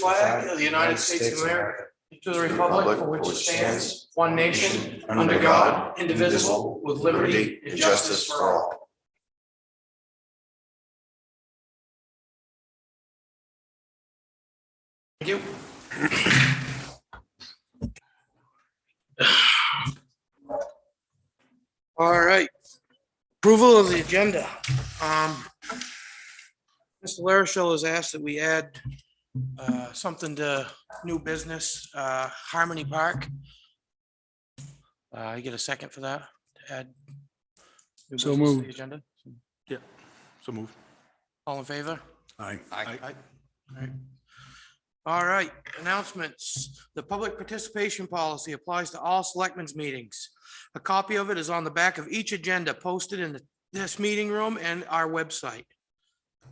flag of the United States of America, to the republic for which it stands, one nation, under God, indivisible, with liberty and justice for all. Thank you. All right. Approval of the agenda. Mr. Larichel has asked that we add something to new business, Harmony Park. You get a second for that to add new So business to moved. the agenda? Yeah, so move. All in favor? Aye. All right, announcements. The public participation policy applies to all selectmen's meetings. A copy of it is on the back of each agenda posted in this meeting room and our website.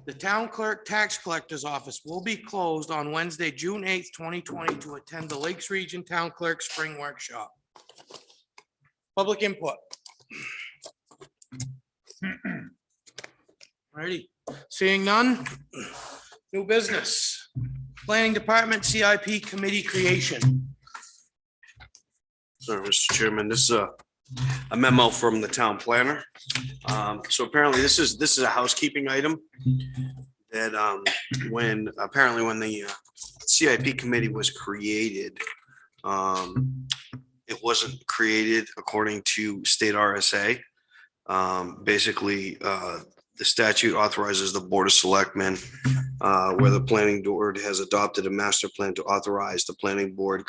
The town clerk tax collector's office will be closed on Wednesday, June 8th, 2020 to attend the Lakes Region Town Clerk Spring Workshop. Public input. Righty, seeing none. New business. Planning Department CIP Committee creation. Sorry, Mr. Chairman, this is a memo from the town planner. So apparently this is a housekeeping item that when the CIP committee was created, it wasn't created according to state RSA. Basically, the statute authorizes the Board of Selectmen, where the planning board has adopted a master plan to authorize the planning board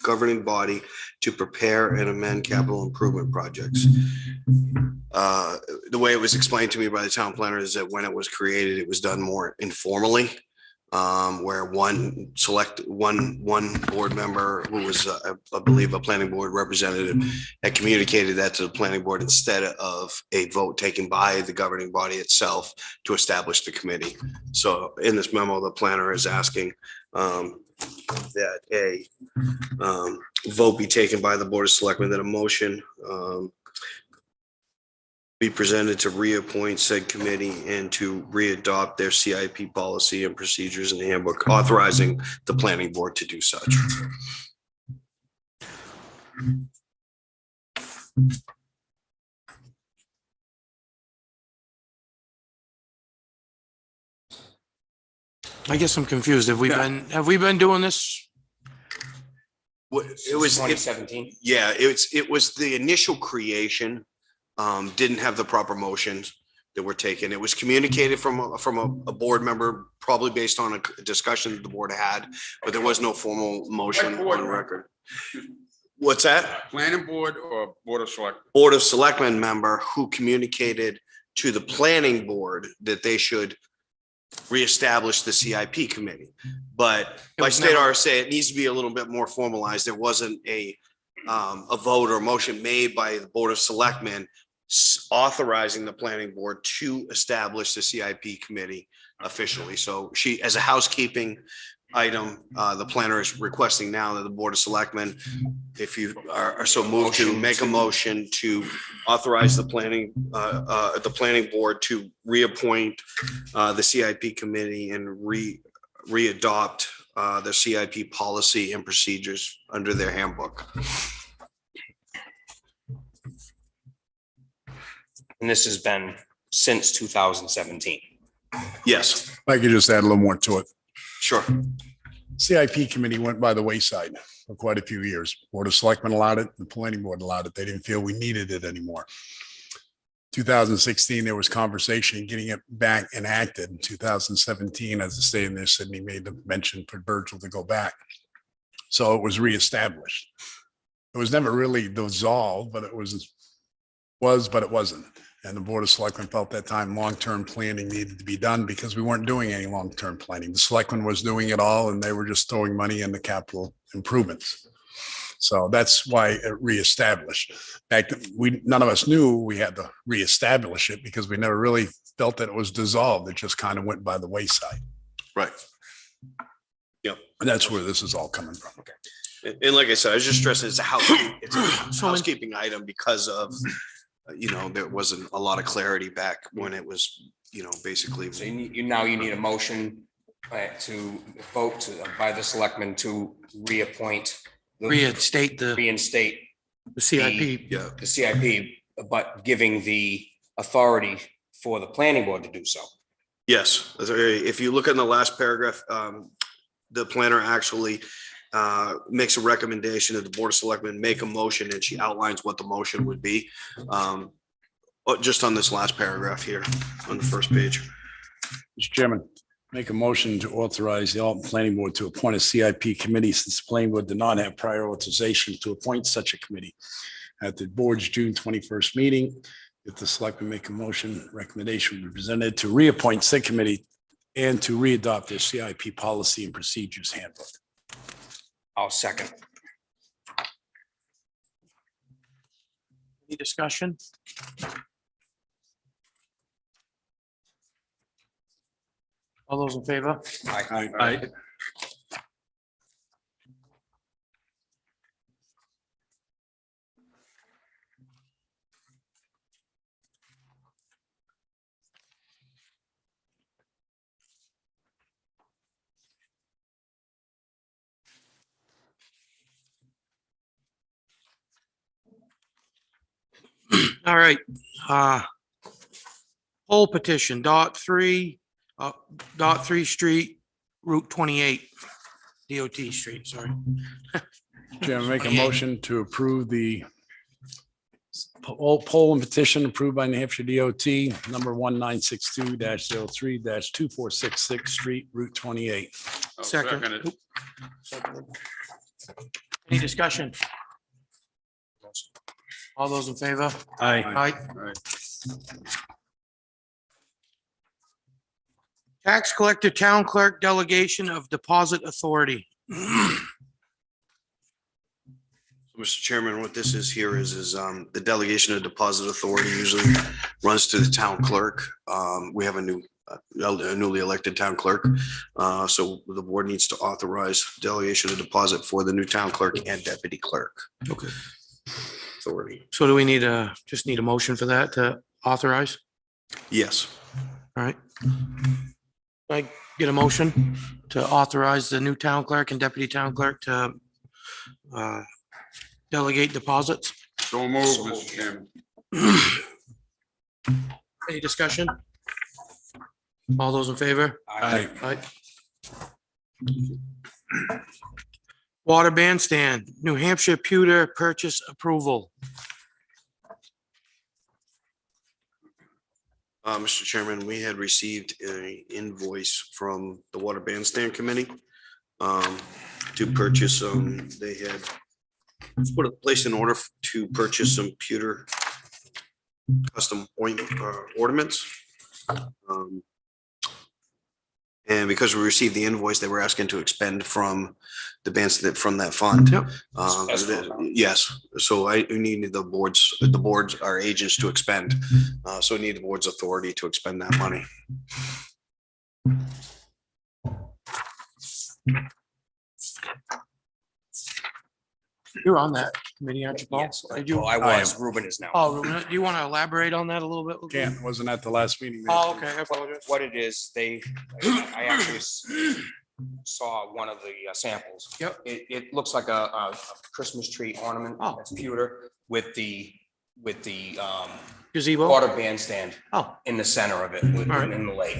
governing body to prepare and amend capital improvement projects. The way it was explained to me by the town planner is that when it was created, it was done more informally, where one board member who was, I believe, a planning board representative had communicated that to the planning board instead of a vote taken by the governing body itself to establish the committee. So in this memo, the planner is asking that a vote be taken by the Board of Selectmen, that a motion be presented to reappoint said committee and to readopt their CIP policy and procedures in the handbook, authorizing the planning board to do such. I guess I'm confused. Have we been doing this? It was 2017. Yeah, it was the initial creation, didn't have the proper motions that were taken. It was communicated from a board member, probably based on a discussion that the board had, but there was no formal motion on record. What's that? Planning board or board of selectmen? Board of Selectmen member who communicated to the planning board that they should reestablish the CIP committee. But by state RSA, it needs to be a little bit more formalized. There wasn't a vote or motion made by the Board of Selectmen authorizing the planning board to establish the CIP committee officially. So she, as a housekeeping item, the planner is requesting now that the Board of Selectmen, if you are so moved, to make a motion to authorize the planning board to reappoint the CIP committee and readopt the CIP policy and procedures under their handbook. And this has been since 2017. Yes, If I could just add a little more to it. sure. CIP committee went by the wayside for quite a few years. Board of Selectmen allowed it, the planning board allowed it. They didn't feel we needed it anymore. 2016, there was conversation getting it back enacted. In 2017, as the state in there, Sydney made the mention for Virgil to go back. So it was reestablished. It was never really dissolved, but it was, but it wasn't. And the Board of Selectmen felt that time long-term planning needed to be done because we weren't doing any long-term planning. The Selectmen was doing it all and they were just throwing money into capital improvements. So that's why it reestablished. None of us knew we had to reestablish it because we never really felt that it was dissolved. It just kind of went by the wayside. Right. Yep. And that's where this is all coming from. Okay. And like I said, I was just stressing it's a housekeeping item because of, there wasn't a lot of clarity back when it was, basically. So you need a motion Right, to vote to, by the selectmen to reappoint. Reinstate the Reinstate CIP. Yeah, the CIP, but giving the authority for the planning board to do so. yes. If you look in the last paragraph, the planner actually makes a recommendation that the Board of Selectmen make a motion, and she outlines what the motion would be. Just on this last paragraph here on the first page. Mr. Chairman, make a motion to authorize the Alton Planning Board to appoint a CIP committee since the planning board did not have prior authorization to appoint such a committee at the board's June 21st meeting. If the selectmen make a motion, recommendation will be presented to reappoint said committee and to readopt their CIP policy and procedures handbook. I'll second. Any discussion? All those in favor? Aye. All right. Poll petition, dot three street, Route 28, DOT street, sorry. Chairman, make a motion to approve the poll and petition approved by New Hampshire DOT number 1962-03-2466 Street, Route 28. Second. Any discussion? All those in favor? Aye. Aye. Tax collector, town clerk, delegation of deposit authority. Mr. Chairman, what this is here is the delegation of deposit authority usually runs to the town clerk. We have a newly elected town clerk. So the board needs to authorize delegation of deposit for the new town clerk and deputy clerk. Okay. Authority. So do we need just need a motion for that to authorize? Yes. All right. I get a motion to authorize the new town clerk and deputy town clerk to delegate deposits. So moved, Mr. Chairman. Any discussion? All those in favor? Aye. Aye. Water Bandstand, New Hampshire Pewter purchase approval. Mr. Chairman, we had received an invoice from the Water Bandstand Committee to purchase they had put a place in order to purchase some pewter custom ornaments. And because we received the invoice, they were asking to expend from the bandstand from that fund. Yep. Yes, so I needed the boards, our agents to expend. So I need the board's authority to expend that money. You're on that committee, aren't you, Paul? Yes, Did you? well, I was, Ruben is now. Oh, Ruben, do you want to elaborate on that a little bit? Can't, wasn't at the last meeting. Oh, okay, I apologize. What it is, I actually saw one of the samples. Yep. It looks like a Christmas tree ornament. Oh. That's pewter with the Gazebo? water bandstand Oh, in the center of it, right. in the lake.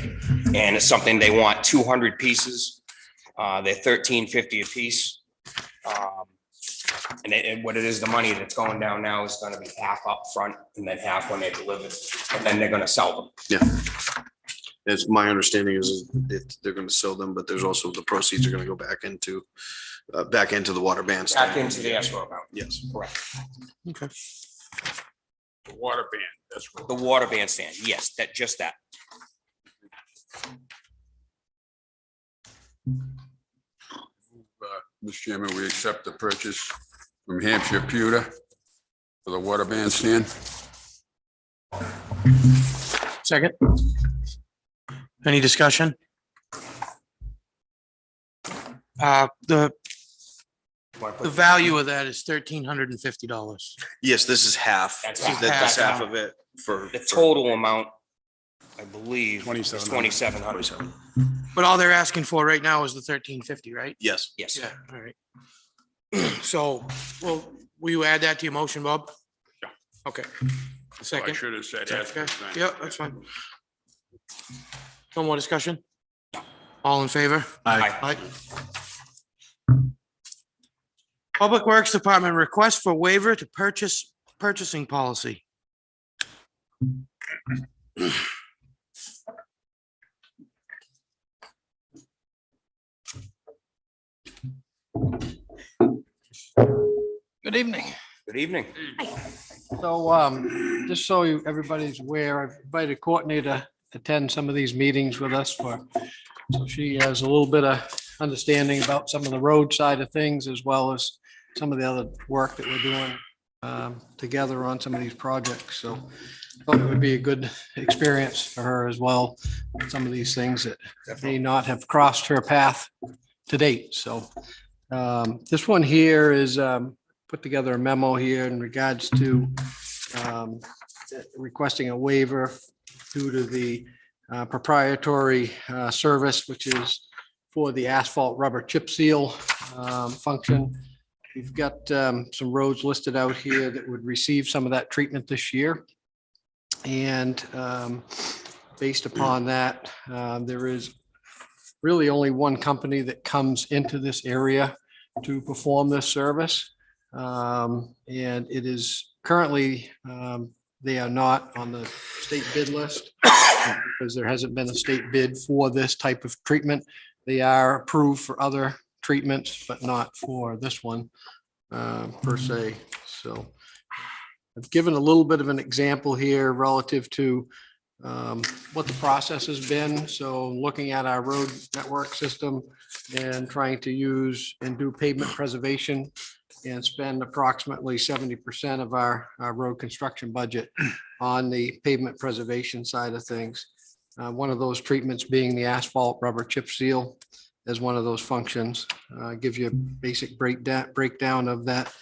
And it's something they want 200 pieces. They're $13.50 a piece. And what it is, the money that's going down now is gonna be half up front and then half when they deliver, and then they're gonna sell them. Yeah. It's my understanding is that they're going to sell them, but there's also the proceeds are going to go back into the water bandstand. Back into the escrow account. Yes. Correct. okay. The water ban, that's what. The water bandstand, yes, just that. Mr. Chairman, we accept the purchase from Hampshire Pewter for the water bandstand. Second. Any discussion? The value of that is $1,350. Yes, this is half. That's That's half. half of it for. The total amount, I believe it's 2,700. 2,700. But all they're asking for right now is the 1,350, right? Yes. Yes. Yeah, all right. So, well, will you add that to your motion, Bob? Yeah. Okay. I Second. should have said. Okay. that. Yeah, that's fine. No more discussion? All in favor? Aye. Aye. Public Works Department request for waiver to purchasing policy. Good evening. Good evening. So just so everybody's aware, I've invited Courtney to attend some of these meetings with us so she has a little bit of understanding about some of the road side of things as well as some of the other work that we're doing together on some of these projects. So I thought it would be a good experience for her as well. Some of these things that may not have crossed her path to date. So this one here is put together a memo here in regards to requesting a waiver due to the proprietary service, which is for the asphalt rubber chip seal function. We've got some roads listed out here that would receive some of that treatment this year. And based upon that, there is really only one company that comes into this area to perform this service. And it is currently, they are not on the state bid list because there hasn't been a state bid for this type of treatment. They are approved for other treatments, but not for this one per se. So I've given a little bit of an example here relative to what the process has been. So looking at our road network system and trying to use and do pavement preservation and spend approximately 70% of our road construction budget on the pavement preservation side of things. One of those treatments being the asphalt rubber chip seal as one of those functions. Gives you a basic breakdown of that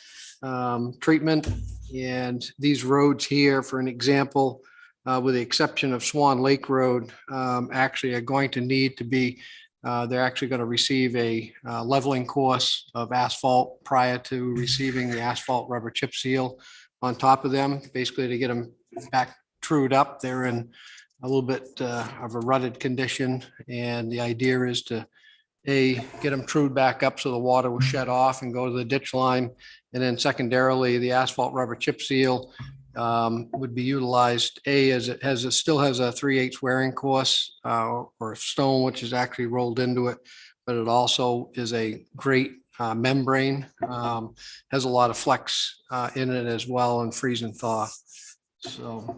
treatment. And these roads here, for an example, with the exception of Swan Lake Road, actually are going to need to be, they're actually going to receive a leveling course of asphalt prior to receiving the asphalt rubber chip seal on top of them, basically to get them back trued up. They're in a little bit of a rutted condition. And the idea is to get them trued back up so the water will shed off and go to the ditch line. And then secondarily, the asphalt rubber chip seal would be utilized as it still has a 3/8 wearing course or stone, which is actually rolled into it. But it also is a great membrane, has a lot of flex in it as well and freeze and thaw. So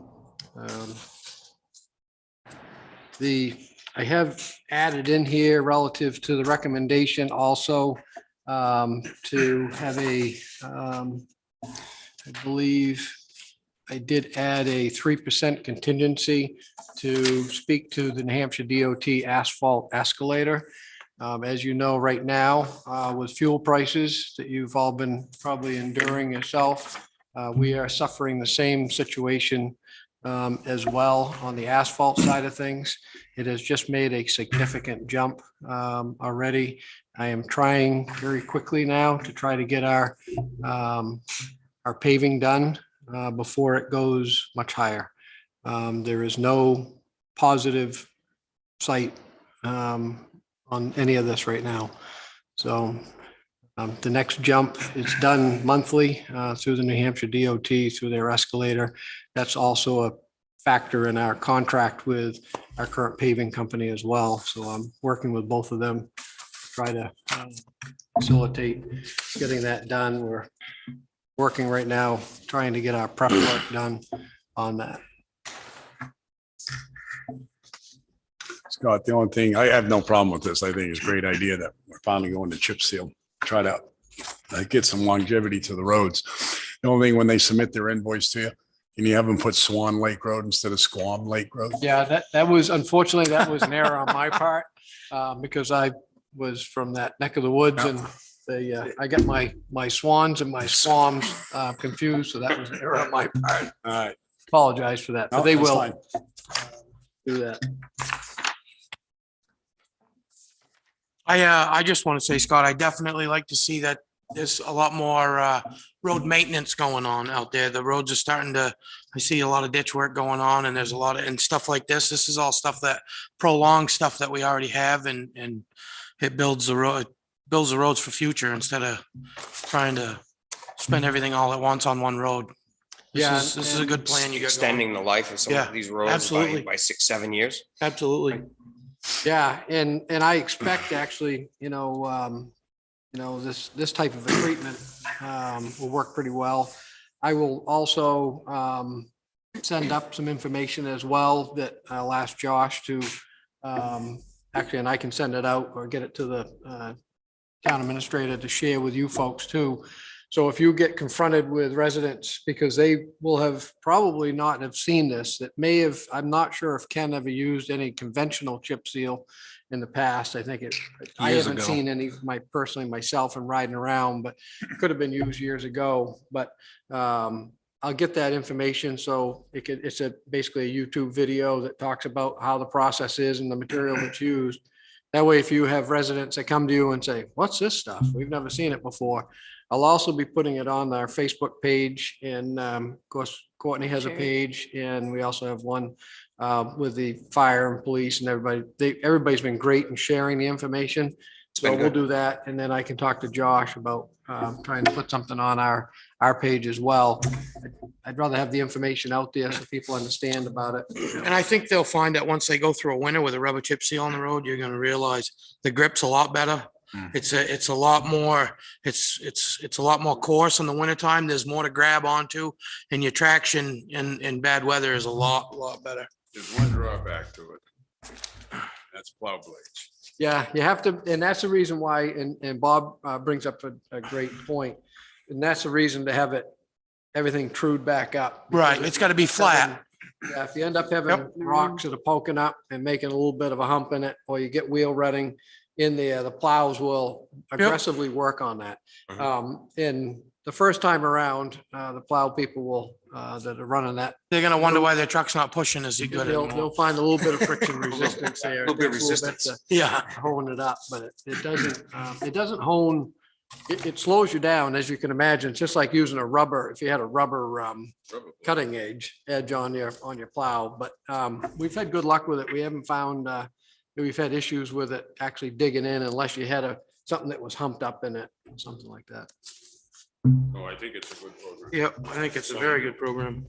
I have added in here relative to the recommendation also to have I believe I did add a 3% contingency to speak to the New Hampshire DOT asphalt escalator. As you know, right now, with fuel prices that you've all been probably enduring yourself, we are suffering the same situation as well on the asphalt side of things. It has just made a significant jump already. I am trying very quickly now to try to get our paving done before it goes much higher. There is no positive sight on any of this right now. So the next jump is done monthly through the New Hampshire DOT, through their escalator. That's also a factor in our contract with our current paving company as well. So I'm working with both of them to try to facilitate getting that done. We're working right now, trying to get our prep work done on that. Scott, the only thing, I have no problem with this. I think it's a great idea that we're finally going to chip seal, try to get some longevity to the roads. The only thing, when they submit their invoice to you, can you have them put Swan Lake Road instead of Squam Lake Road? Yeah, that was, unfortunately, that was an error on my part because I was from that neck of the woods and I got my swans and my swams confused. So that was an error on my part. All right. Apologize for that, but No, they that's will. fine. do that. I just want to say, Scott, I definitely like to see that there's a lot more road maintenance going on out there. The roads are starting to, I see a lot of ditch work going on, and there's a lot of, and stuff like this. This is all stuff that prolongs stuff that we already have, and it builds the roads for future instead of trying to spend everything all at once on one road. Yeah, This is a good plan you got going. Extending the life of some Yeah, of these roads absolutely. by 6-7 years. Absolutely. Yeah, and I expect actually, this type of a treatment will work pretty well. I will also send up some information as well that I'll ask Josh to actually, and I can send it out or get it to the town administrator to share with you folks too. So if you get confronted with residents, because they will have probably not have seen this, that may have, I'm not sure if Ken ever used any conventional chip seal in the past. I think I Years haven't ago. seen any personally myself and riding around, but it could have been used years ago. But I'll get that information. So it's basically a YouTube video that talks about how the process is and the material that's used. That way, if you have residents that come to you and say, what's this stuff? We've never seen it before. I'll also be putting it on our Facebook page, and of course, Courtney has a page, and we also have one with the fire and police and everybody. Everybody's been great in sharing the information. So been we'll good. do that, and then I can talk to Josh about trying to put something on our page as well. I'd rather have the information out there so people understand about it. And I think they'll find that once they go through a winter with a rubber chip seal on the road, you're gonna realize the grip's a lot better. It's a lot more, it's a lot more coarse in the wintertime. There's more to grab onto, and your traction in bad weather is a lot better. There's one drawback to it. That's plow blades. Yeah, you have to, and that's the reason why, and Bob brings up a great point. And that's the reason to have everything trued back up. Right, it's gotta be flat. Yeah, if you end up having rocks that are poking up and making a little bit of a hump in it, or you get wheel rutting in there, the plows will aggressively work on that. And the first time around, the plow people will, that are running that, They're gonna wonder why their truck's not pushing as good they'll anymore. find a little bit of friction resistance there. A little bit of It takes a resistance. to Yeah, hone it up, but it doesn't hone, it slows you down, as you can imagine. It's just like using a rubber, if you had a rubber cutting edge on your plow, but we've had good luck with it. We haven't found, we've had issues with it actually digging in unless you had something that was humped up in it, something like that. Oh, I think it's a good program. yep, I think it's a very good program.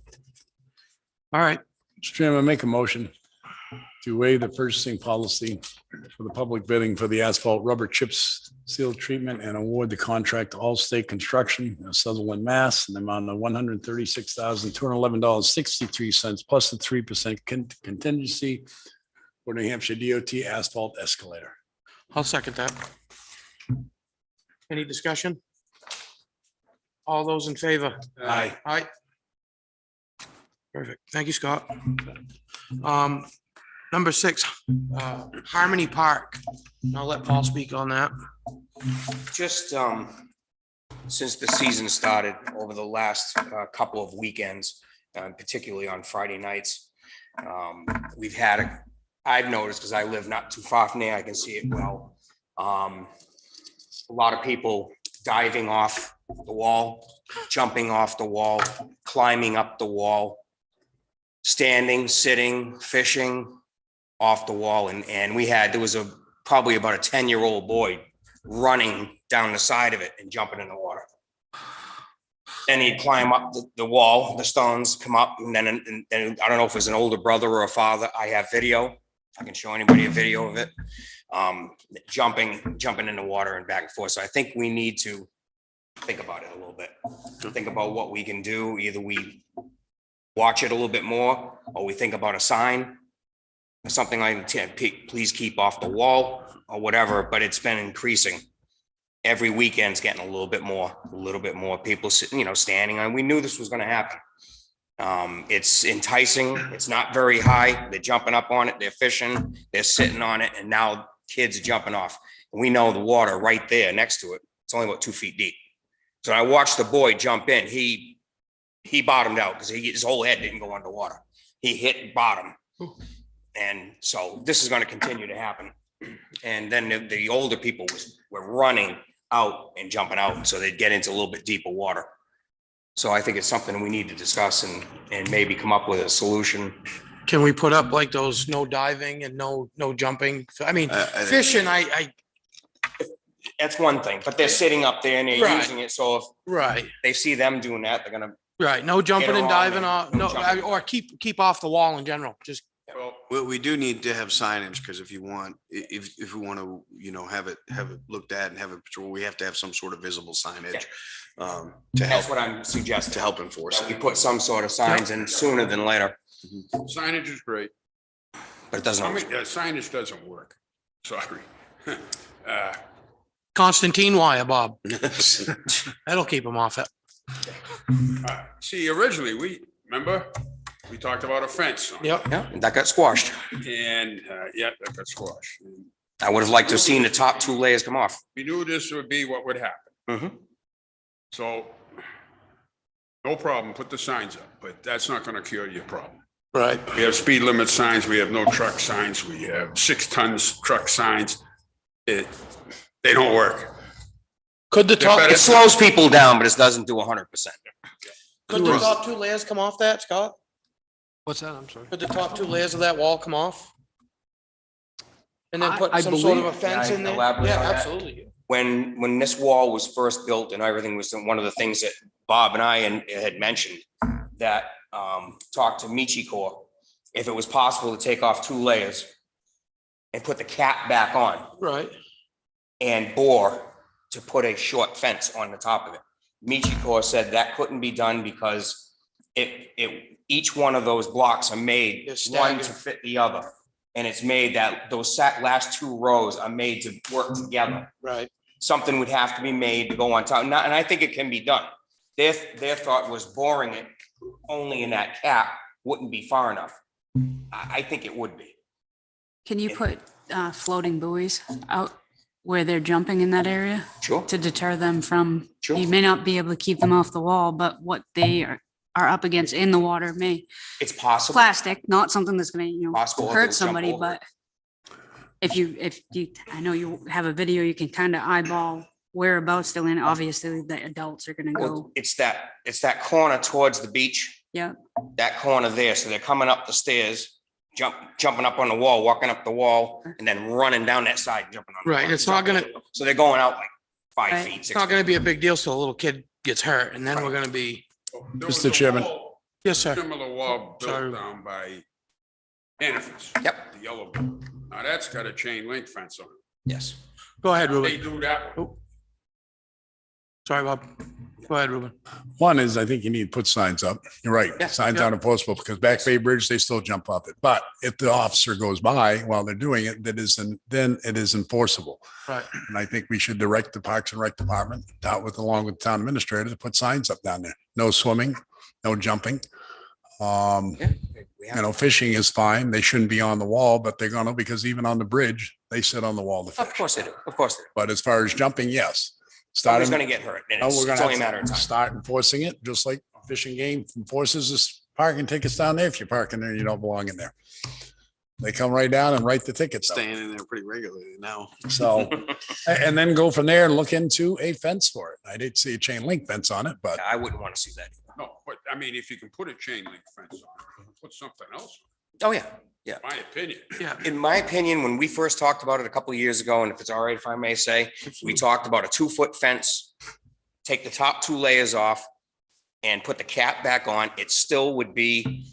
All right, Mr. Chairman, make a motion to waive the purchasing policy for the public bidding for the asphalt rubber chips seal treatment and award the contract to All-State Construction of Sutherland, Mass. in the amount of $136,211.63 plus the 3% contingency for New Hampshire DOT asphalt escalator. I'll second that. Any discussion? All those in favor? Aye. Aye. Perfect. Thank you, Scott. Number 6, Harmony Park. I'll let Paul speak on that. Just since the season started over the last couple of weekends, particularly on Friday nights, we've had I've noticed, because I live not too far from there, I can see it well. A lot of people diving off the wall, jumping off the wall, climbing up the wall, standing, sitting, fishing off the wall. And there was probably about a 10-year-old boy running down the side of it and jumping in the water. Then he'd climb up the wall, the stones come up, and then I don't know if it was an older brother or a father. I have video. I can show anybody a video of it. Jumping in the water and back and forth. So I think we need to think about it a little bit. Think about what we can do. Either we watch it a little bit more, or we think about a sign, or something like, please keep off the wall, or whatever. But it's been increasing. Every weekend's getting a little bit more people sitting, standing on. We knew this was going to happen. It's enticing. It's not very high. They're jumping up on it. They're fishing. They're sitting on it. And now kids are jumping off. And we know the water right there next to it. It's only about 2 feet deep. So I watched the boy jump in. He bottomed out because his whole head didn't go underwater. He hit bottom. And so this is going to continue to happen. And then the older people were running out and jumping out, so they'd get into a little bit deeper water. So I think it's something we need to discuss and maybe come up with a solution. Can we put up like those no diving and no jumping? I mean, fishing, That's one thing, but they're sitting up there and they're Right. using it. So if right, they see them doing that, they're gonna, right. No jumping and around diving and off, no no, jumping. or keep off the wall in general. Just, Well, We do need to have signage, because if you want, if we want to, have it looked at and have it patrol, we have to have some sort of visible signage. To that's help, what I'm suggesting. to help enforce We it. put some sort of signs in sooner than later, signage is great. but it doesn't I always. mean, signage doesn't work. Sorry. Constantine wire, Bob. That'll keep them off it. See, originally, remember, we talked about a fence. on it, Yep. Yeah, and that got squashed. And, yeah, that got squashed. And I would have liked to have seen the top 2 layers come off. we knew this would be what would happen. Mhm. So no problem, put the signs up, but that's not gonna cure your problem. Right. We have speed limit signs, we have no truck signs, we have 6 tons truck signs. They don't work. Could the top, It slows people down, but it doesn't do 100%. could the top 2 layers come off that, Scott? What's that? I'm sorry. Could the top 2 layers of that wall come off? And then put I some sort of a believe- fence Can I in there? elaborate Yeah, on that? absolutely. When this wall was first built and everything was one of the things that Bob and I had mentioned that talked to Michi Corps, if it was possible to take off 2 layers and put the cap back on Right. and bore to put a short fence on the top of it. Michi Corps said that couldn't be done because each one of those blocks are made They're one to staggered. fit the other. And it's made that those last 2 rows are made to work together. Right. Something would have to be made to go on top. And I think it can be done. Their thought was boring it only in that cap wouldn't be far enough. I think it would be. Can you put floating buoys out where they're jumping in that area Sure. to deter them from, Sure. you may not be able to keep them off the wall, but what they are up against in the water may, It's possible. plastic, not something that's gonna, Possible if hurt they'll jump somebody, over but if you, I know you have a video, you can kind of eyeball whereabouts they're in. Obviously, the adults are gonna Well, go, it's that corner towards the beach, yeah. that corner there. So they're coming up the stairs, jumping up on the wall, walking up the wall, and then running down that side, jumping on. the Right, wall, it's not jumping. So they're going out like 5 Right. feet, It's 6 not feet. gonna be a big deal, so a little kid gets hurt and then we're gonna be, There was Mr. a Chairman. wall, yes, sir. Similar wall Sorry. built down by Hannaford's. Yep. The yellow one. Now that's got a chain link fence on it. Yes. Go ahead, They Ruben. do that one. Sorry, Bob. Go ahead, Ruben. One is, I think you need to put signs up. You're right. Yeah, Signs yeah. on enforceable, because Back Bay Bridge, they still jump off it. But if the officer goes by while they're doing it, then it is enforceable. Right. And I think we should direct the Parks and Rec Department along with the town administrator to put signs up down there. No swimming, no jumping. We have- Fishing is fine. They shouldn't be on the wall, but they're gonna, because even on the bridge, they sit on the wall to Of fish. course they do. Of course they do. But as far as jumping, yes. Somebody's Starting, gonna get hurt. And no, it's we're it's gonna only a matter have of to time. start enforcing it, just like fishing game enforces this parking tickets down there. If you're parking there, you don't belong in there. They come right down and write the tickets up. Staying in there pretty regularly now. So, and then go from there and look into a fence for it. I did see a chain link fence on it, but I wouldn't want to see that. No, but I mean, if you can put a chain link fence on, it, put something else, Oh, yeah. in my opinion. Yeah. In my opinion, when we first talked about it a couple of years ago, and if it's all right, if I may say, we talked about a 2-foot fence, take the top 2 layers off and put the cap back on. It still would be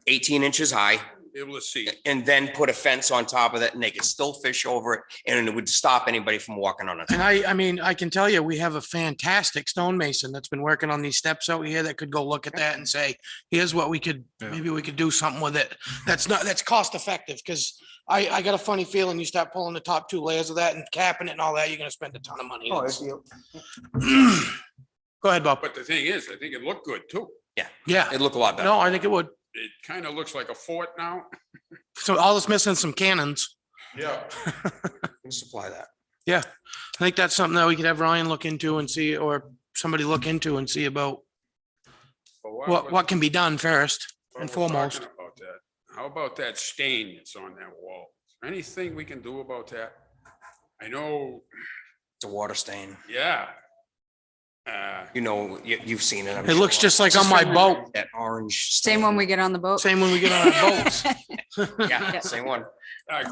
18 inches high, Able to see it. and then put a fence on top of it, and they could still fish over it, and it would stop anybody from walking on it. And I mean, I can tell you, we have a fantastic stonemason that's been working on these steps out here that could go look at that and say, here's what we could, maybe we could do something with it. That's cost effective, because I got a funny feeling you start pulling the top 2 layers of that and capping it and all that, you're gonna spend a ton of money. Oh, Go ahead, Bob. But the thing is, I think it looked good too. Yeah, It'd look a lot better. no, I think it would. It kind of looks like a fort now. So all that's missing is some cannons. Yeah. We'll supply that. Yeah, I think that's something that we could have Ryan look into and see, or somebody look into and see about what can be done first and foremost. About that, how about that stain that's on that wall? Is there anything we can do about that? I know, It's a water stain. yeah. You know, you've seen it. I'm It looks sure. just like on my boat. That orange. Same when we get on the boat. Same when we get on our boats. Yeah, same one.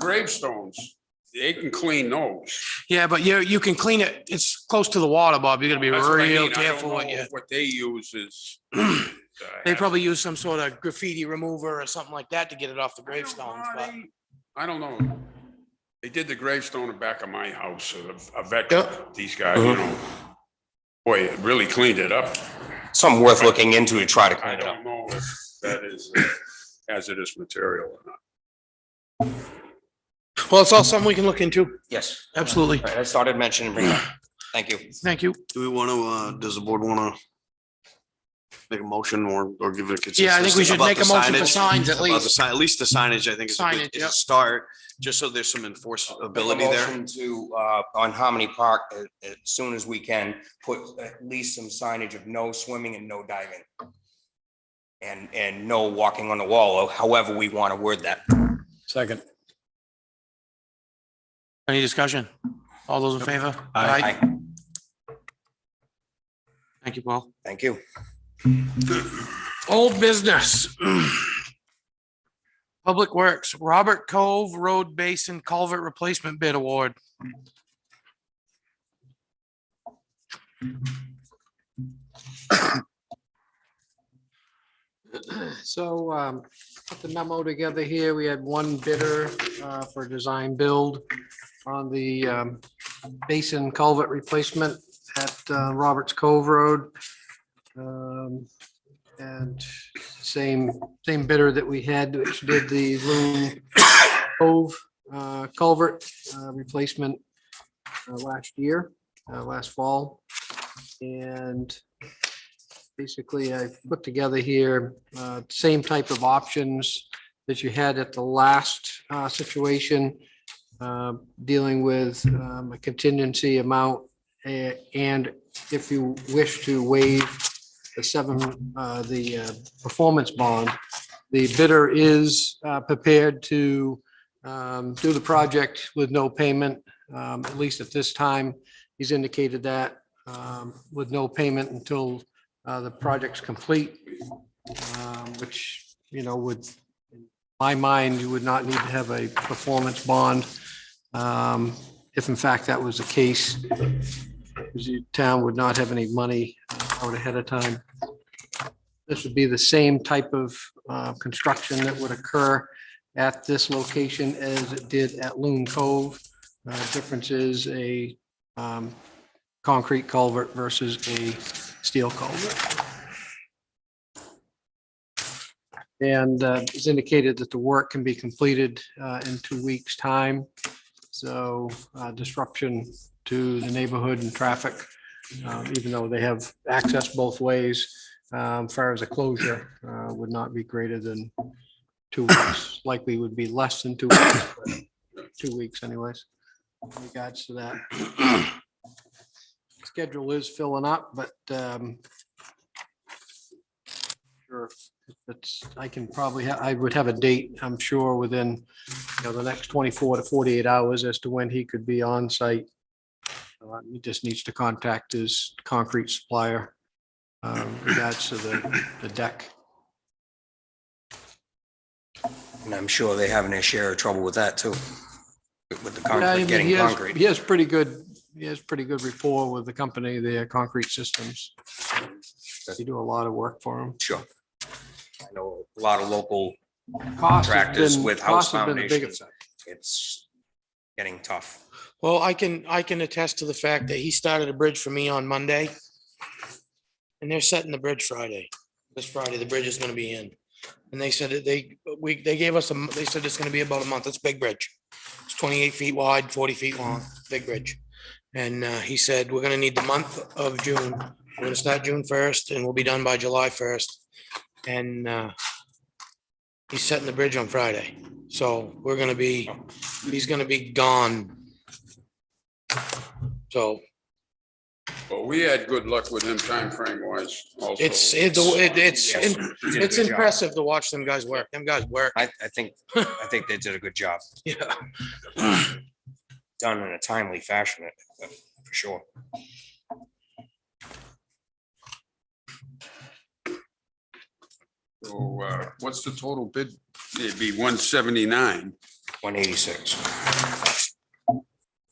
Gravestones, they can clean those. Yeah, but you can clean it. It's close to the water, Bob. You gotta be That's what I real mean. I don't careful what know you. if What they use is. They probably use some sort of graffiti remover or something like that to get it off the gravestones, but. I don't know. They did the gravestone in the back of my house, a veteran, these guys, you know. Boy, it really cleaned it up. Something worth looking into to try to I clean it up. don't know if that is hazardous material or not. Well, it's all something we can look into. Yes. Absolutely. All right, I started mentioning, bring it up. Thank you. Thank you. Do we want to, does the board want to make a motion or give it a consensus? Yeah, I think we should about make the a motion for signage? signs at About the least. sign, at least the signage, I think is a Signage, good, is yep. a start, just so there's some enforceability there. Motion to, on Harmony Park, as soon as we can, put at least some signage of no swimming and no diving. And no walking on the wall, or however we want to word that. Second. Any discussion? All those in favor? Aye. Thank you, Paul. Thank you. Old business. Public Works, Robert Cove Road Basin Culvert Replacement Bid Award. So put the memo together here. We had one bidder for design build on the basin culvert replacement at Roberts Cove Road. And same bidder that we had, which did the Loon Cove culvert replacement last fall. And basically, I put together here, same type of options that you had at the last situation, dealing with a contingency amount. And if you wish to waive the performance bond, the bidder is prepared to do the project with no payment, at least at this time. He's indicated that with no payment until the project's complete, which, you know, would, in my mind, you would not need to have a performance bond. If in fact that was the case, because the town would not have any money out ahead of time. This would be the same type of construction that would occur at this location as it did at Loon Cove. Difference is a concrete culvert versus a steel culvert. And it's indicated that the work can be completed in 2 weeks' time. So disruption to the neighborhood and traffic, even though they have access both ways, as far as a closure, would not be greater than 2 weeks. Likely would be less than 2 weeks, but 2 weeks anyways, in regards to that. Schedule is filling up, but sure, if it's, I can probably, I would have a date, I'm sure, within, you know, the next 24 to 48 hours as to when he could be on site. He just needs to contact his concrete supplier regards to the deck. And I'm sure they're having their share of trouble with that too. With the Yeah, I concrete, mean, getting he has- concrete. He has pretty good rapport with the company, their concrete systems. They do a lot of work for them. Sure. I know a lot of local Cost has contractors been- with house cost has been the biggest- foundations. It's getting tough. Well, I can attest to the fact that he started a bridge for me on Monday. And they're setting the bridge Friday. This Friday, the bridge is gonna be in. And they said that they gave us they said it's gonna be about a month. It's a big bridge. It's 28 feet wide, 40 feet long, big bridge. And he said, we're gonna need the month of June. We're gonna start June 1st and we'll be done by July 1st. And he's setting the bridge on Friday. So he's gonna be gone. So Well, we had good luck with him timeframe wise also. It's Yes, he did a it's good job. impressive to watch them guys work. Them guys work. I think they did a good job, Yeah. done in a timely fashion, for sure. So, what's the total bid? It'd be 179. 186.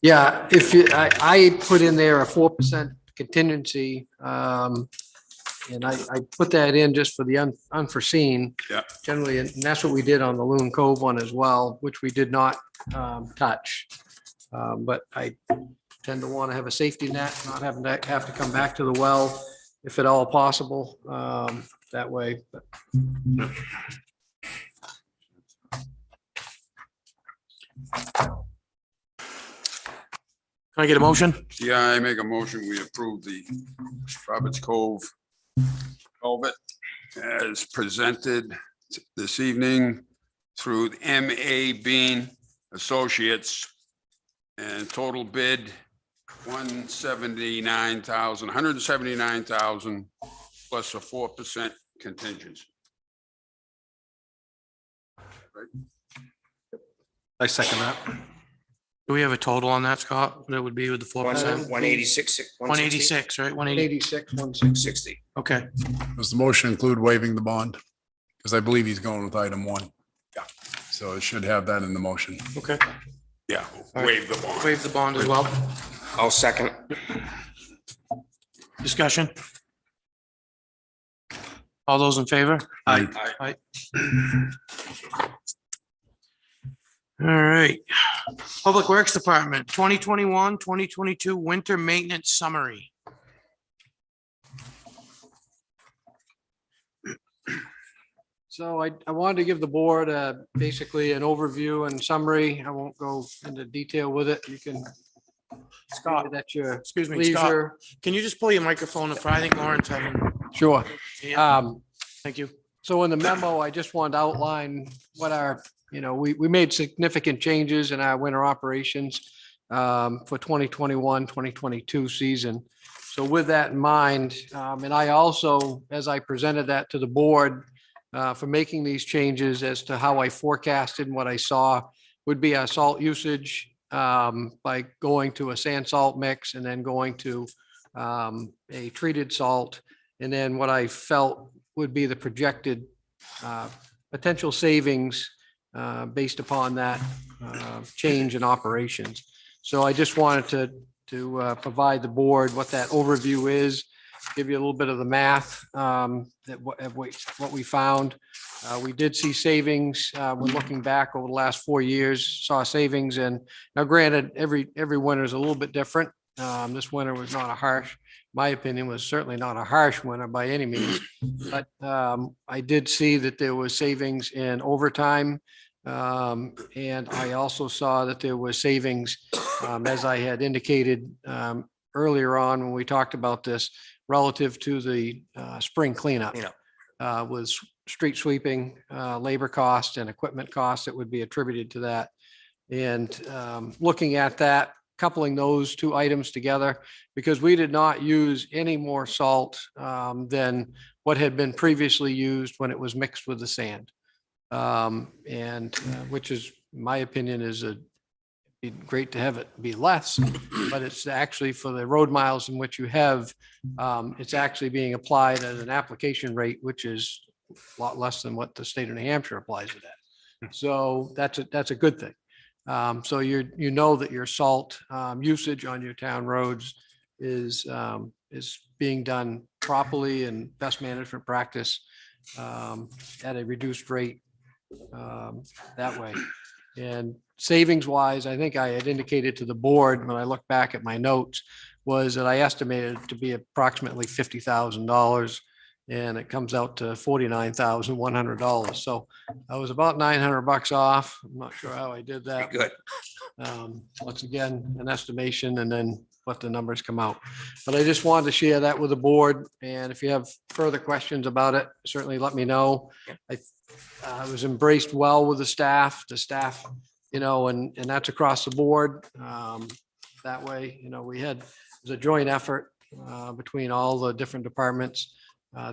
Yeah, if you, I put in there a 4% contingency. And I put that in just for the unforeseen. Yeah. Generally, and that's what we did on the Loon Cove one as well, which we did not touch. But I tend to want to have a safety net, not having to have to come back to the well if at all possible, that way. But Can I get a motion? Yeah, I make a motion, we approve the Roberts Cove culvert as presented this evening through M.A. Bean Associates, and total bid 179,000 plus a 4% contingency. I second that. Do we have a total on that, Scott? That would be with the 4%? 186. 186, right? 180. 86, 160. 60. Okay. Does the motion include waiving the bond? Because I believe he's going with item 1. Yeah. So it should have that in the motion. Okay. Yeah, waive the bond. Waive the bond as well. I'll second. Discussion? All those in favor? Aye. Aye. All right. Public Works Department, 2021, 2022 winter maintenance summary. So I wanted to give the board basically an overview and summary. I won't go into detail with it. You can. Scott, That's your excuse me, Scott, leisure. can you just pull your microphone in front? I think Lauren's having. Sure. Yeah, thank you. So in the memo, I just wanted to outline what our, we made significant changes in our winter operations for 2021, 2022 season. So with that in mind, and I also, as I presented that to the board for making these changes as to how I forecasted and what I saw would be our salt usage by going to a sand salt mix and then going to a treated salt. And then what I felt would be the projected potential savings based upon that change in operations. So I just wanted to provide the board what that overview is, give you a little bit of the math that what we found. We did see savings when looking back over the last 4 years, saw savings. And now granted, every winter is a little bit different. This winter was not a harsh, my opinion was certainly not a harsh winter by any means. But I did see that there was savings in overtime. And I also saw that there was savings, as I had indicated earlier on when we talked about this, relative to the spring cleanup. Was street sweeping, labor costs and equipment costs that would be attributed to that. And looking at that, coupling those two items together, because we did not use any more salt than what had been previously used when it was mixed with the sand. And which is, in my opinion, be great to have it be less, but it's actually for the road miles in which you have, it's actually being applied at an application rate, which is a lot less than what the state of New Hampshire applies it at. So that's a good thing. So you know that your salt usage on your town roads is being done properly and best management practice at a reduced rate that way. And savings wise, I think I had indicated to the board when I look back at my notes was that I estimated it to be approximately $50,000. And it comes out to $49,100. So I was about $900 off. I'm not sure how I did that. Good. Once again, an estimation and then what the numbers come out. But I just wanted to share that with the board. And if you have further questions about it, certainly let me know. I was embraced well with the staff, and that's across the board. That way, it was a joint effort. between all the different departments.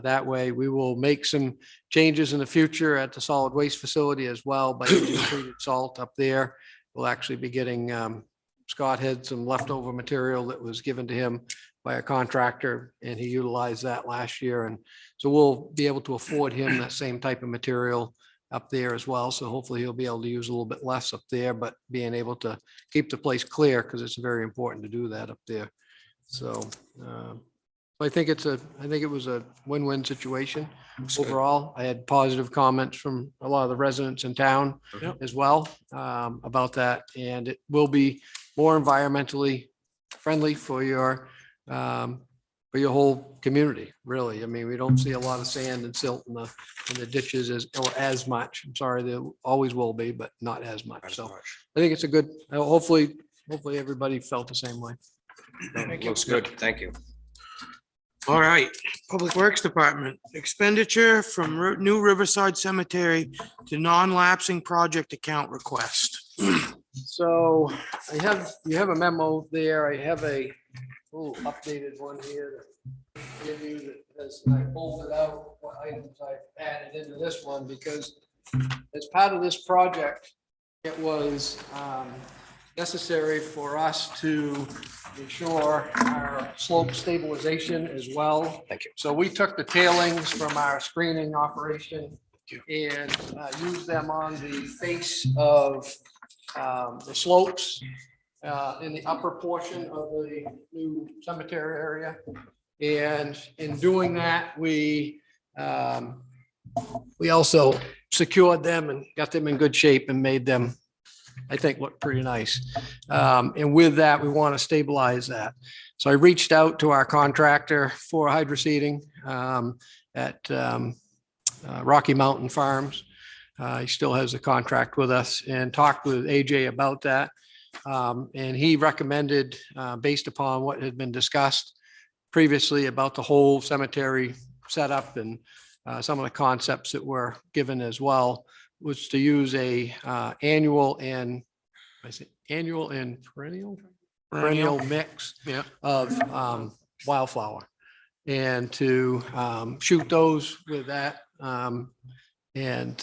That way, we will make some changes in the future at the solid waste facility as well by using treated salt up there. We'll actually be getting, Scott had some leftover material that was given to him by a contractor, and he utilized that last year. And so we'll be able to afford him that same type of material up there as well. So hopefully he'll be able to use a little bit less up there, but being able to keep the place clear, because it's very important to do that up there. So I think it was a win-win situation overall. I had positive comments from a lot of the residents in town Yep. as well about that. And it will be more environmentally friendly for your whole community, really. I mean, we don't see a lot of sand and silt in the ditches as much. I'm sorry, there always will be, but not as much. So I think it's a good, hopefully everybody felt the same way. Looks good. Thank you. All right, Public Works Department, expenditure from New Riverside Cemetery to non-lapsing project account request. So you have a memo there. I have a little updated one here to give you that has, I pulled it out, what items I've added into this one, because as part of this project, it was necessary for us to ensure our slope stabilization as well. Thank you. So we took the tailings from our screening operation and used them on the face of the slopes in the upper portion of the new cemetery area. And in doing that, we also secured them and got them in good shape and made them, I think, look pretty nice. And with that, we want to stabilize that. So I reached out to our contractor for hydroseeding at Rocky Mountain Farms. He still has a contract with us, and talked with AJ about that. And he recommended, based upon what had been discussed previously about the whole cemetery setup and some of the concepts that were given as well, was to use a annual and perennial mix Yeah. of wildflower, and to shoot those with that. And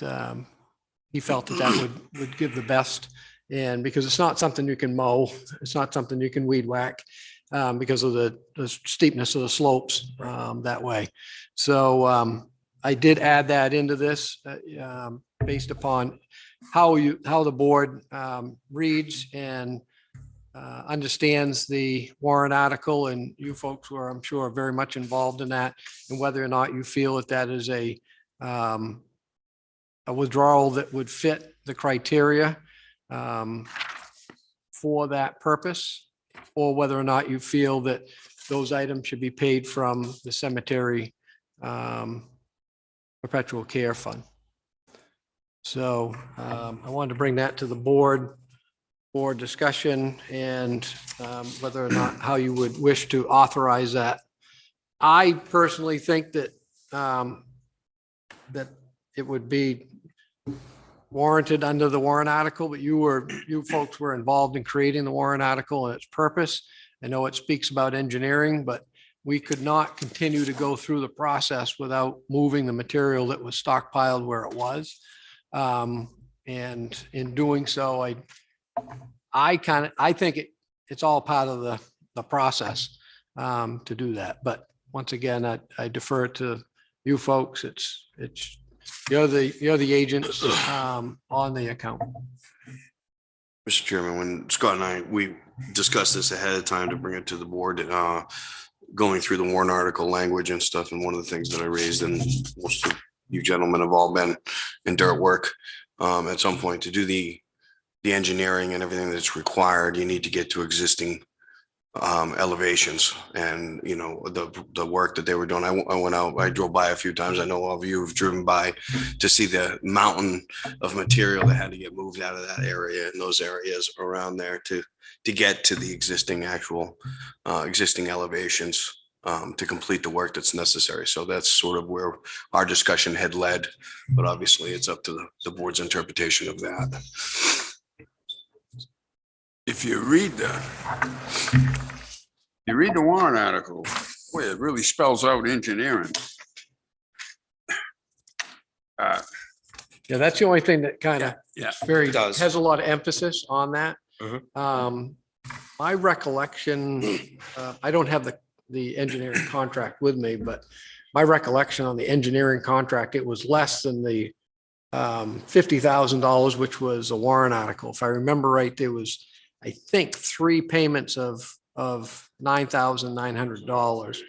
he felt that would give the best. And because it's not something you can mow, it's not something you can weed whack because of the steepness of the slopes that way. So I did add that into this based upon how the board reads and understands the warrant article, and you folks were, I'm sure, very much involved in that, and whether or not you feel that that is a withdrawal that would fit the criteria for that purpose, or whether or not you feel that those items should be paid from the cemetery perpetual care fund. So I wanted to bring that to the board for discussion, and whether or not how you would wish to authorize that. I personally think that that it would be warranted under the warrant article, but you folks were involved in creating the warrant article and its purpose. I know it speaks about engineering, but we could not continue to go through the process without moving the material that was stockpiled where it was. And in doing so, I think it's all part of the process to do that. But once again, I defer to you folks. You're the agents on the account. Mr. Chairman, when Scott and I, we discussed this ahead of time to bring it to the board, going through the warrant article language and stuff. And one of the things that I raised, and most of you gentlemen have all been in dirt work at some point, to do the engineering and everything that's required, you need to get to existing elevations. And you know, the work that they were doing, I went out, I drove by a few times. I know all of you have driven by to see the mountain of material that had to get moved out of that area and those areas around there to get to the existing existing elevations to complete the work that's necessary. So that's sort of where our discussion had led, but obviously it's up to the board's interpretation of that. If you read You read the warrant article, boy, it really spells out engineering. Yeah, that's the only thing that kind of Yeah, very, It does. has a lot of emphasis on that. Mhm. My recollection, I don't have the engineering contract with me, but my recollection on the engineering contract, it was less than the $50,000, which was a warrant article. If I remember right, there was, I think, 3 payments of $9,900.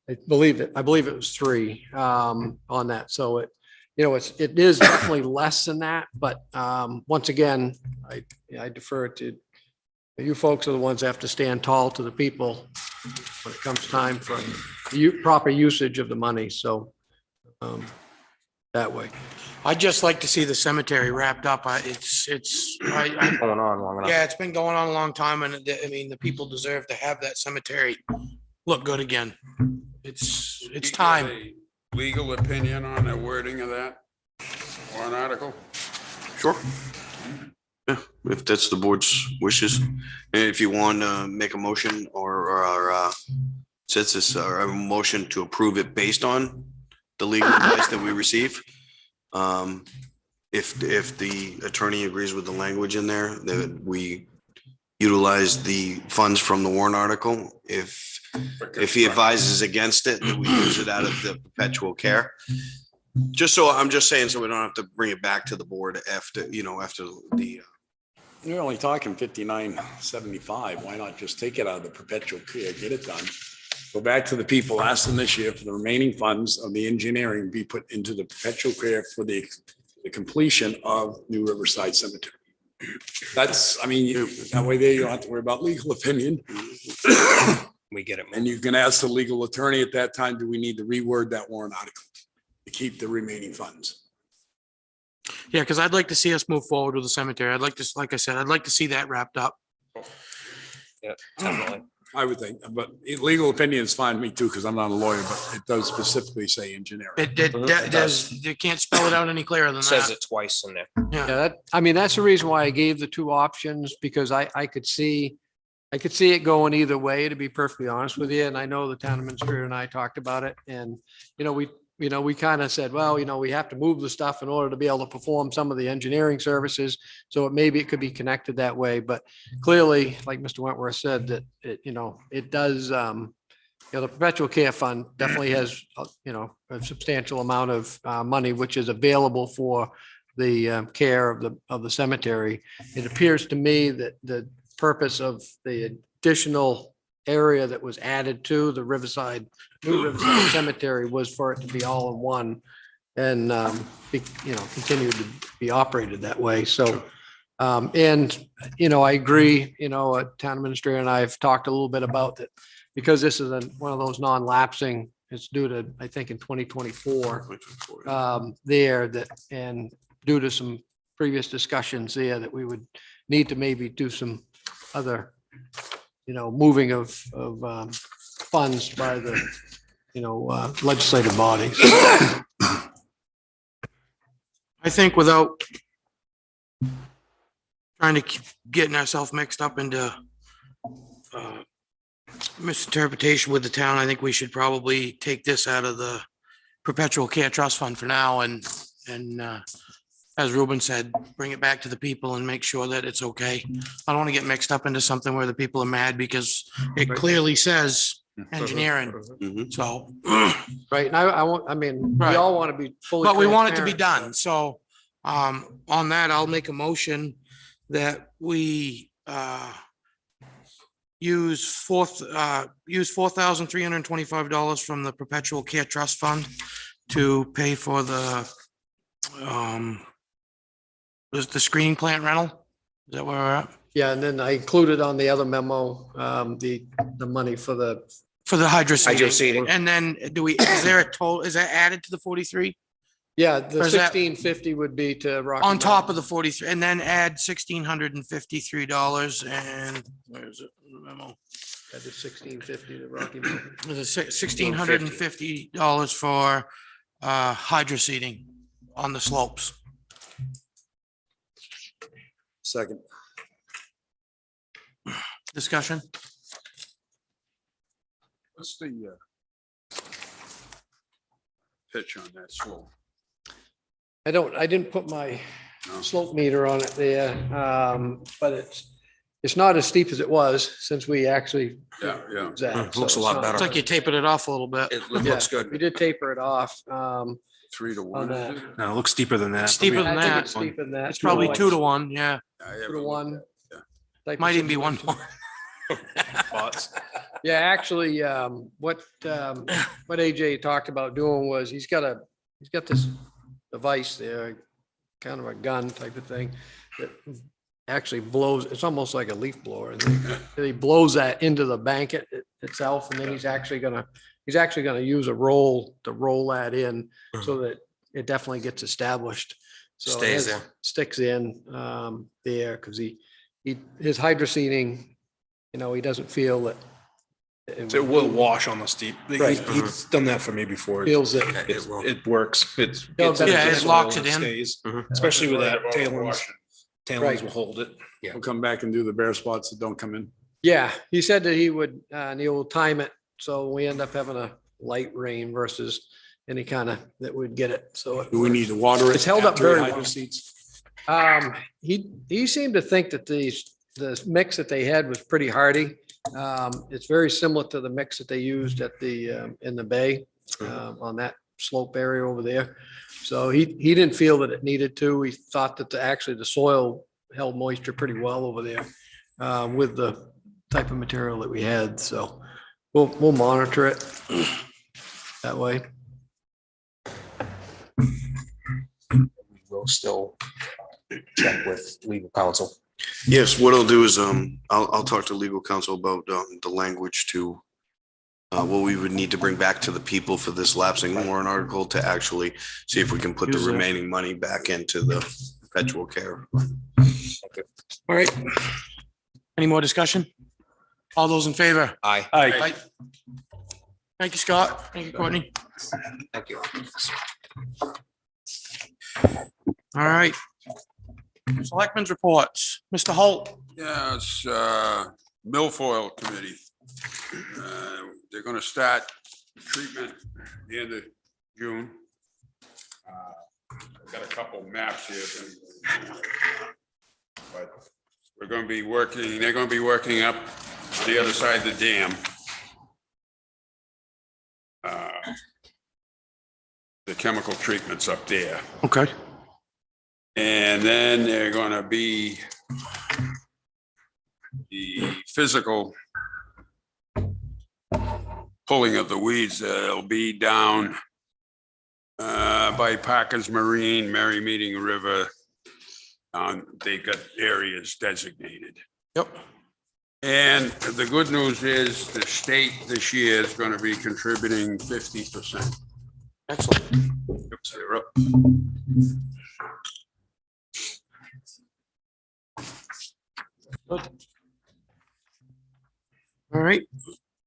I believe it was 3 on that. So it is definitely less than that, but once again, I defer to you folks are the ones that have to stand tall to the people when it comes time for proper usage of the money. So that way. I'd just like to see the cemetery wrapped up. Going on long enough. Yeah, it's been going on a long time and I mean, the people deserve to have that cemetery look good again. It's You got time. a Legal opinion on the wording of that warrant article? Sure. Yeah, if that's the board's wishes. And if you want to make a motion or since it's a motion to approve it based on the legal advice that we receive. If the attorney agrees with the language in there, that we utilize the funds from the warrant article. If he advises against it, that we use it out of the perpetual care. I'm just saying, so we don't have to bring it back to the board after the. You're only talking 59.75. Why not just take it out of the perpetual care, get it done? Go back to the people, ask them this year for the remaining funds of the engineering be put into the perpetual care for the completion of New Riverside Cemetery. That way there you don't have to worry about legal opinion. We get it. And you can ask the legal attorney at that time, do we need to reword that warrant article to keep the remaining funds? Yeah, because I'd like to see us move forward with the cemetery. I'd like to, like I said, I'd like to see that wrapped up. Yeah, definitely. I would think, but legal opinion is fine with me too, because I'm not a lawyer, but it does specifically say engineering. It It does, you can't spell it out any clearer than It says that. it twice in there. Yeah, that's the reason why I gave the 2 options, because I could see it going either way, to be perfectly honest with you. And I know the town administrator and I talked about it and, we kind of said, well, we have to move the stuff in order to be able to perform some of the engineering services. So it could be connected that way, but clearly, like Mr. Wentworth said, that it does, the Perpetual Care Fund definitely has, a substantial amount of money, which is available for the care of the cemetery. It appears to me that the purpose of the additional area that was added to the New Riverside Cemetery was for it to be all in one and, continue to be operated that way. So, I agree, town administrator and I have talked a little bit about that because this is one of those non-lapsing, it's due to, I think in 2024, and due to some previous discussions there that we would need to maybe do some other, moving of funds by the, legislative bodies. I think without trying to keep getting ourselves mixed up into misinterpretation with the town, I think we should probably take this out of the Perpetual Care Trust Fund for now and as Ruben said, bring it back to the people and make sure that it's okay. I don't want to get mixed up into something where the people are mad because it clearly says engineering. Mhm. So, Right. And we Right. all want to be fully. but we want it to be transparent. done. So, on that, I'll make a motion that we, use $4,325 from the Perpetual Care Trust Fund to pay for the screening plant rental. Is that where we're at? Yeah, and then I included on the other memo, the money for the, For the hydro Hydro seeding. seeding. And then is there a total, is that added to the 43? yeah, the Or is that- 1650 would be to Rocky On top of Mountain. the 43 and then add $1,653 and where is it? The memo. That is 1650 to Rocky Mountain. There's a $1,650 for hydro seeding on the slopes. Second. Discussion? What's the pitch on that slope? I didn't put my No. slope meter on it there, but it's not as steep as it was since we actually. Yeah, yeah. That, Looks so a lot it's not- better. It's like you tapered it off a little bit. It Yeah, looks good. we did taper it off. 3 to 1. that. Is it? No, it looks steeper than that. Steeper than I think that. it's steeper than that. It's probably Like 2 to 1, yeah. I 2 haven't to looked 1. at it. type of Might even be 1 situation. more. Yeah, actually, what AJ talked about doing was he's got this device there, kind of a gun type of thing that actually blows, it's almost like a leaf blower. And he blows that into the bank itself, and then he's actually gonna use a roll to roll that in so that it definitely gets established. So Stays his there. Sticks in there, because his hydro seeding, he doesn't feel that. It will wash on the steep. Right. He's done that for me before. Feels it. It it works. It's. Yeah, it's- yeah, it it's locks soil it in. stays, Mhm. Especially with that Right about tailings. washing. Tailings will hold it. We'll come back and do the bare spots that don't come in. Yeah, he said that he would, and he'll time it, so we end up having a light rain versus any kind of, that would get it, so. Do we need to water it? It's held up after we very hydro well. seeds? He seemed to think that the mix that they had was pretty hardy. It's very similar to the mix that they used at in the bay, on that slope area over there. So he didn't feel that it needed to. He thought that actually the soil held moisture pretty well over there, with the type of material that we had. So we'll monitor it that way. We'll still check with legal counsel. Yes, what I'll do is, I'll talk to legal counsel about, the language to what we would need to bring back to the people for this lapsing warrant article to actually see if we can put the Use it. remaining money back into the perpetual care. All right. Any more discussion? All those in favor? Aye. Aye. Thank you, Scott. Thank you, Courtney. Thank you. All right. Selectmen's reports. Mr. Holt. Yes, milfoil committee. They're gonna start treatment the end of June. I've got a couple maps here. But they're gonna be working up the other side of the dam. The chemical treatments up there. Okay. And then they're gonna be the physical pulling of the weeds that'll be down by Parker's Marine, Merry Meeting River. They got areas designated. Yep. And the good news is the state this year is gonna be contributing 50%. Excellent. Oops, they're up. Good. All right.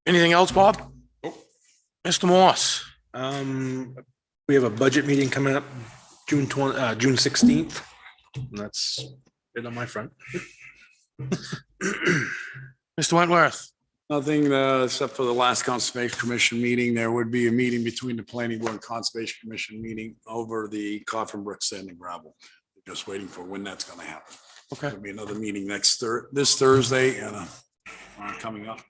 Anything else, Bob? Mr. Morse. We have a budget meeting coming up June 16th. And that's it on my front. Mr. Wentworth. Nothing, except for the last Conservation Commission meeting. There would be a meeting between the Planning Board and Conservation Commission meeting over the Coffin Brook sand and gravel. Just waiting for when that's gonna happen. Okay. There'll be another meeting this Thursday and coming up.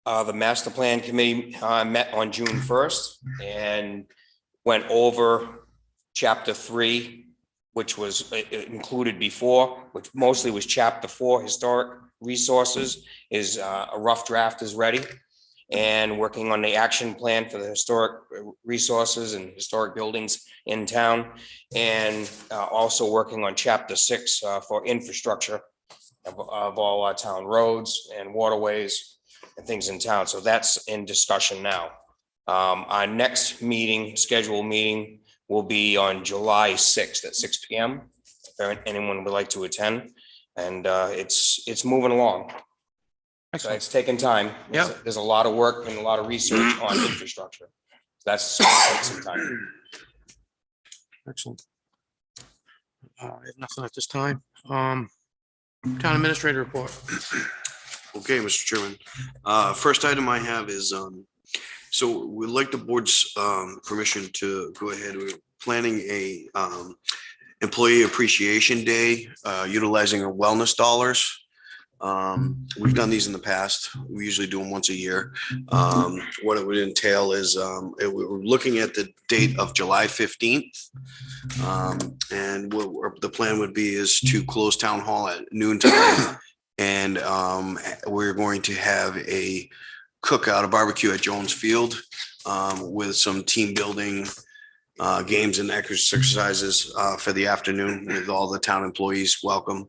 The master plan committee met on June 1st and went over chapter 3, which was included before, which mostly was chapter 4, historic resources, is a rough draft is ready. And working on the action plan for the historic resources and historic buildings in town. And also working on chapter 6 for infrastructure of all our town roads and waterways and things in town. So that's in discussion now. Our next meeting, scheduled meeting, will be on July 6th at 6 p.m. If anyone would like to attend, and it's moving along. So Excellent. it's taking time. Yeah. There's a lot of work and a lot of research on infrastructure. That's gonna take some time. Excellent. I have nothing at this time. Town administrator report. Okay, Mr. Chairman. First item I have is, so we'd like the board's permission to go ahead. We're planning a employee appreciation day utilizing our wellness dollars. We've done these in the past. We usually do them once a year. What it would entail is we're looking at the date of July 15th. And what the plan would be is to close town hall at noon time. And we're going to have a cookout, a barbecue at Jones Field with some team building games and exercises for the afternoon with all the town employees welcome.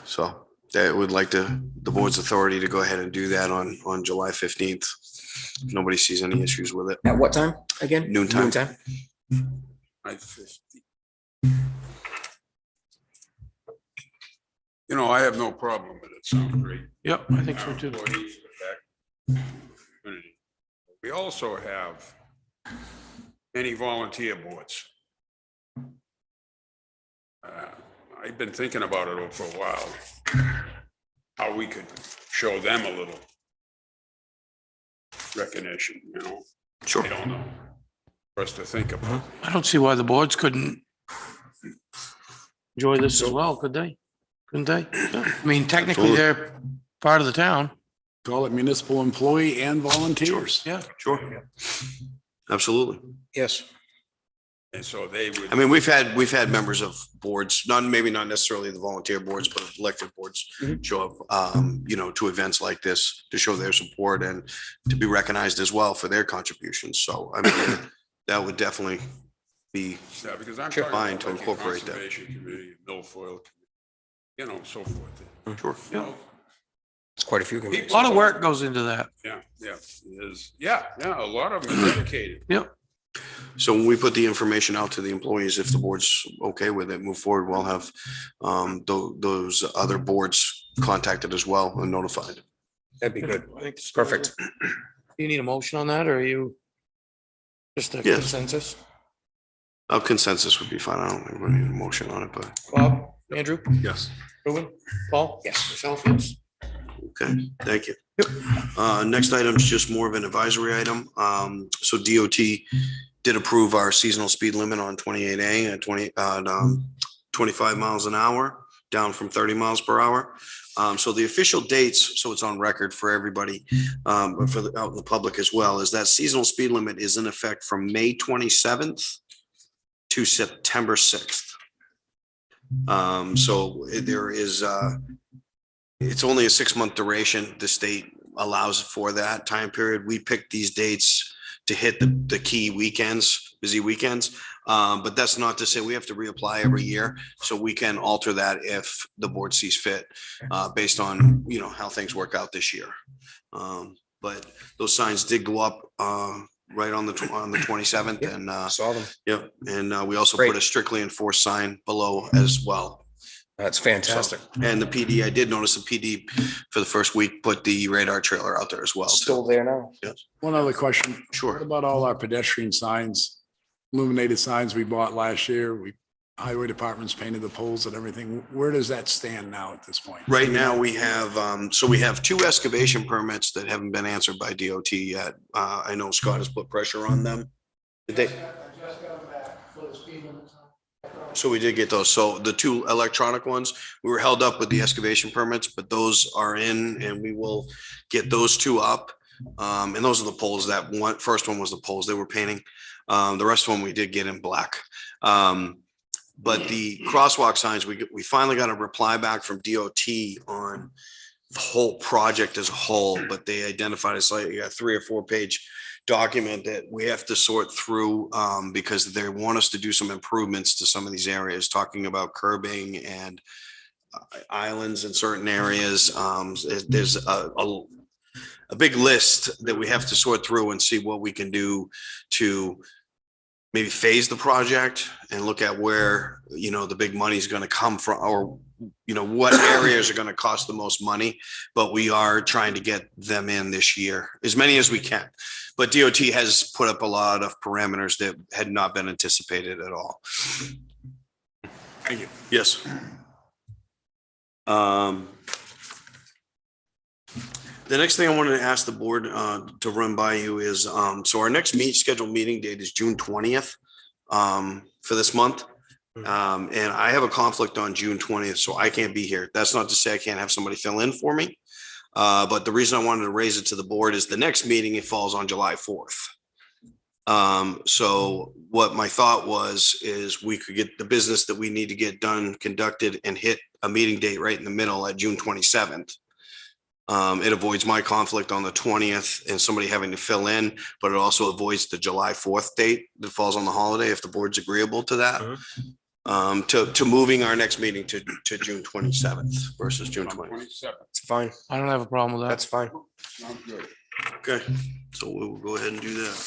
So that would like the board's authority to go ahead and do that on July 15th. If nobody sees any issues with it. At what time again? Noontime. Noontime? 5:50. You know, I have no problem with it. Sounds great. Yep, I think so too. Employees get back community. We also have many volunteer boards. I've been thinking about it for a while, how we could show them a little recognition, you know? Sure. I don't know. For us to think about. I don't see why the boards couldn't enjoy this as well, could they? Couldn't they? Yeah. I mean, technically, Absolutely. they're part of the town. Call it municipal employee and volunteers. Yeah. Sure. Absolutely. Yes. And so they would. I mean, we've had members of boards, maybe not necessarily the volunteer boards, but elected boards show up, you know, to events like this to show their support and to be recognized as well for their contributions. So I mean, that would definitely be Yeah, because I'm Fine talking to about like incorporate that. Conservation Committee, Milfoil, you know, so forth. sure. You know, It's quite a few committees. A lot of work goes into that. yeah, it is. Yeah, a lot of them are dedicated. Yep. So when we put the information out to the employees, if the board's okay with it, move forward, we'll have those other boards contacted as well and notified. That'd be good. I think it's Perfect. You need a motion on that, or are you just a Yes. consensus? A consensus would be fine. I don't think we need a motion on it, but Bob, Andrew, Yes. Ruben, Paul? Yes. Myself, yes. okay, thank you. Next item is just more of an advisory item. So DOT did approve our seasonal speed limit on 28A at 25 miles an hour, down from 30 miles per hour. So the official dates, so it's on record for everybody, but for out in the public as well, is that seasonal speed limit is in effect from May 27th to September 6th. So there is, it's only a 6-month duration. The state allows for that time period. We picked these dates to hit the key weekends, busy weekends. But that's not to say we have to reapply every year. So we can alter that if the board sees fit, based on, you know, how things work out this year. But those signs did go up, right on the 27th and, Saw them. yeah. And, we also Great. put a strictly enforced sign below as well. That's fantastic. And the PD, I did notice the PD for the first week put the radar trailer out there as well. Still there now? One other question. What Sure. about all our pedestrian signs, illuminated signs we bought last year? Highway department's painted the poles and everything. Where does that stand now at this point? Right now, we have, so we have 2 excavation permits that haven't been answered by DOT yet. I know Scott has put pressure on them. Did they? So we did get those. So the 2 electronic ones, we were held up with the excavation permits, but those are in and we will get those 2 up. And those are the poles that first one was the poles they were painting. The rest of them we did get in black. But the crosswalk signs, we finally got a reply back from DOT on the whole project as a whole, but they identified it's like a 3 or 4 page document that we have to sort through, because they want us to do some improvements to some of these areas, talking about curbing and islands in certain areas. There's a big list that we have to sort through and see what we can do to maybe phase the project and look at where, you know, the big money is going to come from, or, you know, what areas are going to cost the most money, but we are trying to get them in this year, as many as we can. But DOT has put up a lot of parameters that had not been anticipated at all. Thank you. Yes. The next thing I wanted to ask the board to run by you is, so our next scheduled meeting date is June 20th for this month. And I have a conflict on June 20th, so I can't be here. That's not to say I can't have somebody fill in for me. But the reason I wanted to raise it to the board is the next meeting, it falls on July 4th. So what my thought was, is we could get the business that we need to get done, conducted, and hit a meeting date right in the middle at June 27th. It avoids my conflict on the 20th and somebody having to fill in, but it also avoids the July 4th date that falls on the holiday, if the board's agreeable to that. To moving our next meeting to June 27th versus June 20th. 27. It's fine. I don't have a problem with that. That's fine. Sounds good. Okay, so we'll go ahead and do that.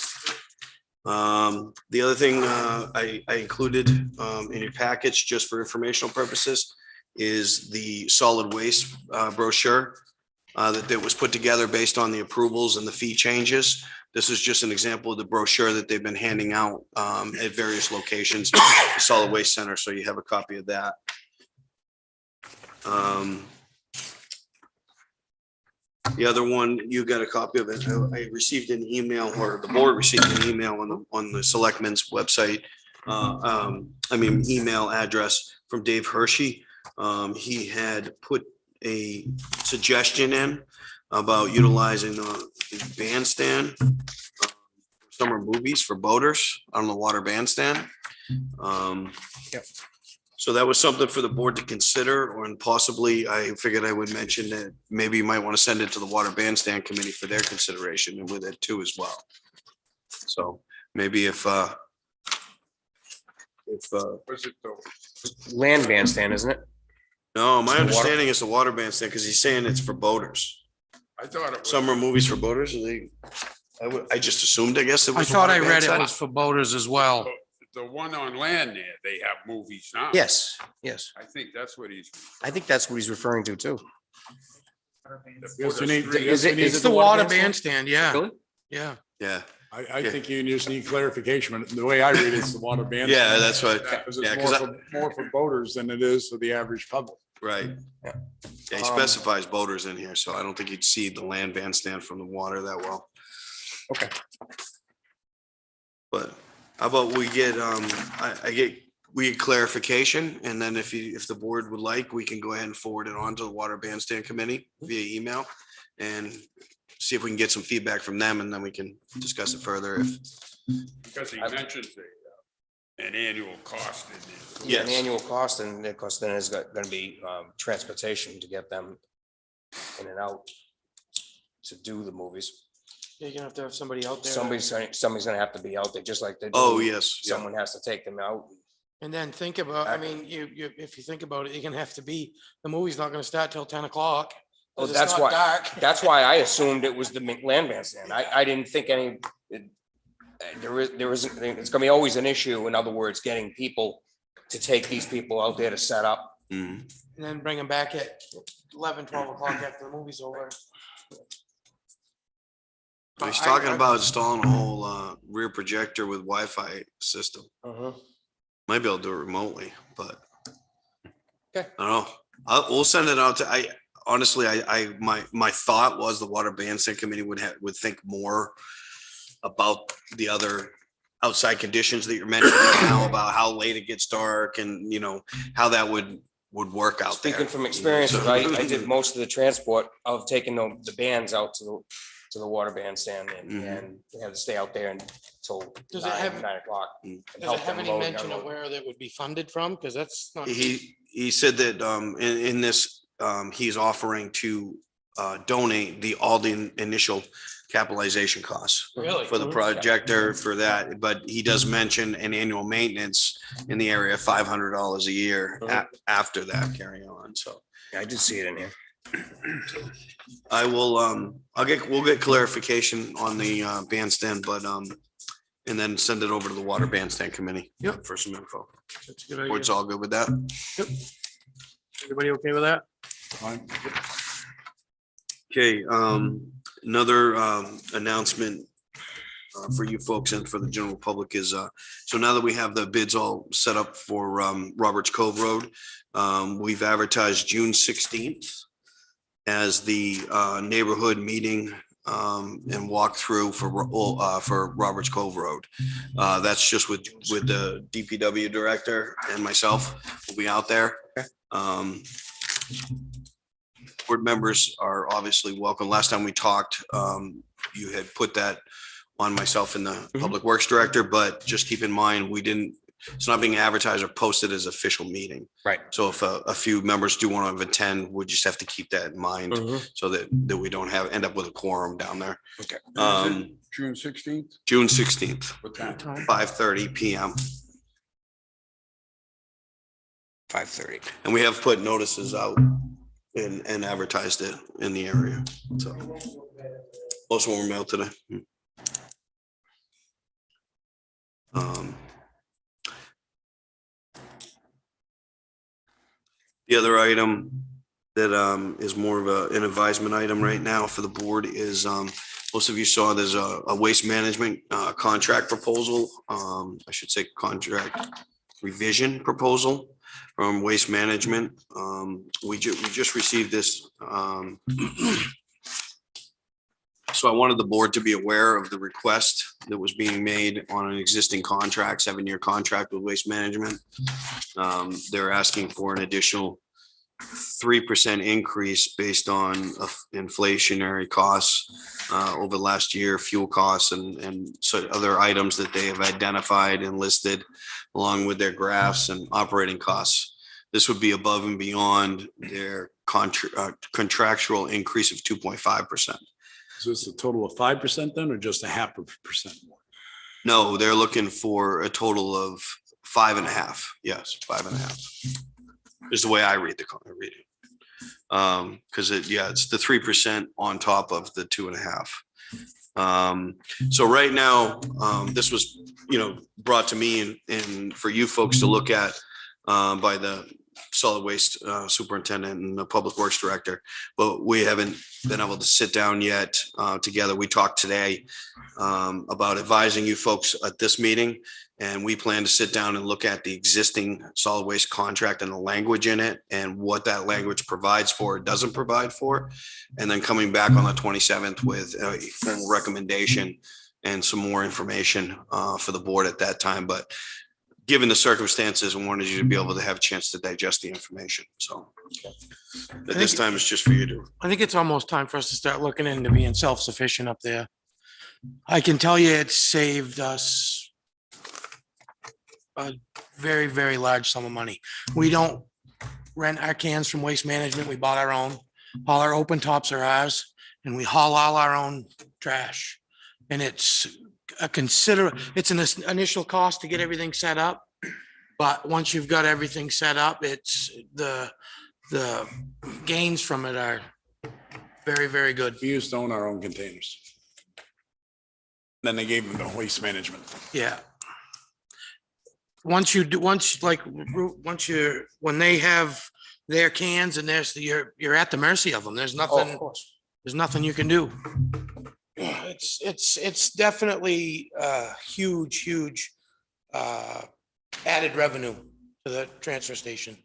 The other thing I included in your package, just for informational purposes, is the solid waste brochure that was put together based on the approvals and the fee changes. This is just an example of the brochure that they've been handing out at various locations, the solid waste center, so you have a copy of that. The other one, you got a copy of it. I received an email, or the board received an email on the Selectmen's website. Email address from Dave Hershey. He had put a suggestion in about utilizing the bandstand for summer movies for boaters on the water bandstand. So that was something for the board to consider, and possibly I figured I would mention that maybe you might want to send it to the water bandstand committee for their consideration, and with it too as well. So maybe if Was it though? Land bandstand, isn't it? no, my the water- understanding is the water bandstand, because he's saying it's for boaters. I thought it was. Summer movies for boaters, I just assumed, I guess it was. I the thought I water read it bandstand. was for boaters as well. The one on land there, they have movies now. Yes, yes. I think that's what he's. I think that's what he's referring to too. Yes, we need- Is it- It's is the the water water bandstand, yeah, Really? yeah. Yeah, I think you just need clarification, but the way I read it, it's the water band. yeah, that's what, Because yeah, it's 'cause more for boaters than it is for the average public. right. Yeah. Yeah, he specifies boaters in here, so I don't think you'd see the land bandstand from the water that well. Okay. But how about we get, we get clarification, and then if the board would like, we can go ahead and forward it on to the water bandstand committee via email and see if we can get some feedback from them, and then we can discuss it further if, Because he mentions an annual cost in there. Yes. An annual cost, and of course, then there's gonna be transportation to get them in and out to do the movies. You're gonna have to have somebody out there. Somebody's gonna have to be out there, just like they do. oh, yes, yeah. Someone has to take them out. And then think about, I mean, if you think about it, you're gonna have to be, the movie's not gonna start till 10 o'clock. Well, 'cause it's that's not why, dark. that's why I assumed it was the land bandstand. I didn't think there isn't, it's gonna be always an issue. In other words, getting people to take these people out there to set up. Mhm. And then bring them back at 11, 12 o'clock after the movie's over. He's talking about installing a whole rear projector with Wi-Fi system. Might be able to do it remotely, but. Okay. I don't know. We'll send it out to, honestly, my thought was the water bandstand committee would think more about the other outside conditions that you're mentioning now, about how late it gets dark and, how that would work out there. Speaking from experience, So- right, I did most of the transport of taking the bands out to the water bandstand and we had to stay out there until Does it have- 9 o'clock. Mm. and Does help it have them any load and mention of unload. where that would be funded from? Because that's not. He said that in this, he's offering to donate all the initial capitalization costs Really? for the projector for that, but he does mention an annual maintenance in the area of $500 a year after that carry on, so. Yeah, I did see it in here. I will, we'll get clarification on the bandstand, but and then send it over to the water bandstand committee. Yep. For some info. That's a good idea. Board's all good with that? Everybody okay with that? Fine. Okay, another announcement. for you folks and for the general public is, so now that we have the bids all set up for Roberts Cove Road, we've advertised June 16th as the neighborhood meeting and walkthrough for Roberts Cove Road. That's just with the DPW director and myself will be out there. Board members are obviously welcome. Last time we talked, you had put that on myself and the Public Works Director, but just keep in mind, it's not being advertised or posted as official meeting. Right. So if a few members do want to attend, we just have to keep that in mind so that we don't end up with a quorum down there. Okay. June 16th? June 16th, What time? 5:30 PM. 5:30. And we have put notices out and advertised it in the area. So most of them were mailed today. The other item that is more of an advisement item right now for the board is most of you saw there's a waste management contract proposal. I should say contract revision proposal from Waste Management. We just received this. So I wanted the board to be aware of the request that was being made on an existing contract, 7-year contract with Waste Management. They're asking for an additional 3% increase based on inflationary costs over the last year, fuel costs and so other items that they have identified and listed along with their graphs and operating costs. This would be above and beyond their contractual increase of 2.5%. So it's a total of 5% then, or just a 0.5% more? No, they're looking for a total of 5.5. Yes, 5.5 is the way I read it. Because it's the 3% on top of the 2.5. So right now, this was, brought to me and for you folks to look at by the solid waste superintendent and the Public Works Director, but we haven't been able to sit down yet together. We talked today about advising you folks at this meeting, and we plan to sit down and look at the existing solid waste contract and the language in it and what that language provides for or doesn't provide for, and then coming back on the 27th with a formal recommendation and some more information for the board at that time. But given the circumstances, I wanted you to be able to have a chance to digest the information. So at this time, it's just for you to. I think it's almost time for us to start looking into being self-sufficient up there. I can tell you it's saved us a very, very large sum of money. We don't rent our cans from Waste Management. We bought our own. All our open tops are ours, and we haul all our own trash. And it's it's an initial cost to get everything set up. But once you've got everything set up, it's the gains from it are very, very good. We used to own our own containers. Then they gave them to Waste Management. Yeah. When they have their cans and you're at the mercy of them. There's nothing you can do. It's definitely huge added revenue to the transfer station.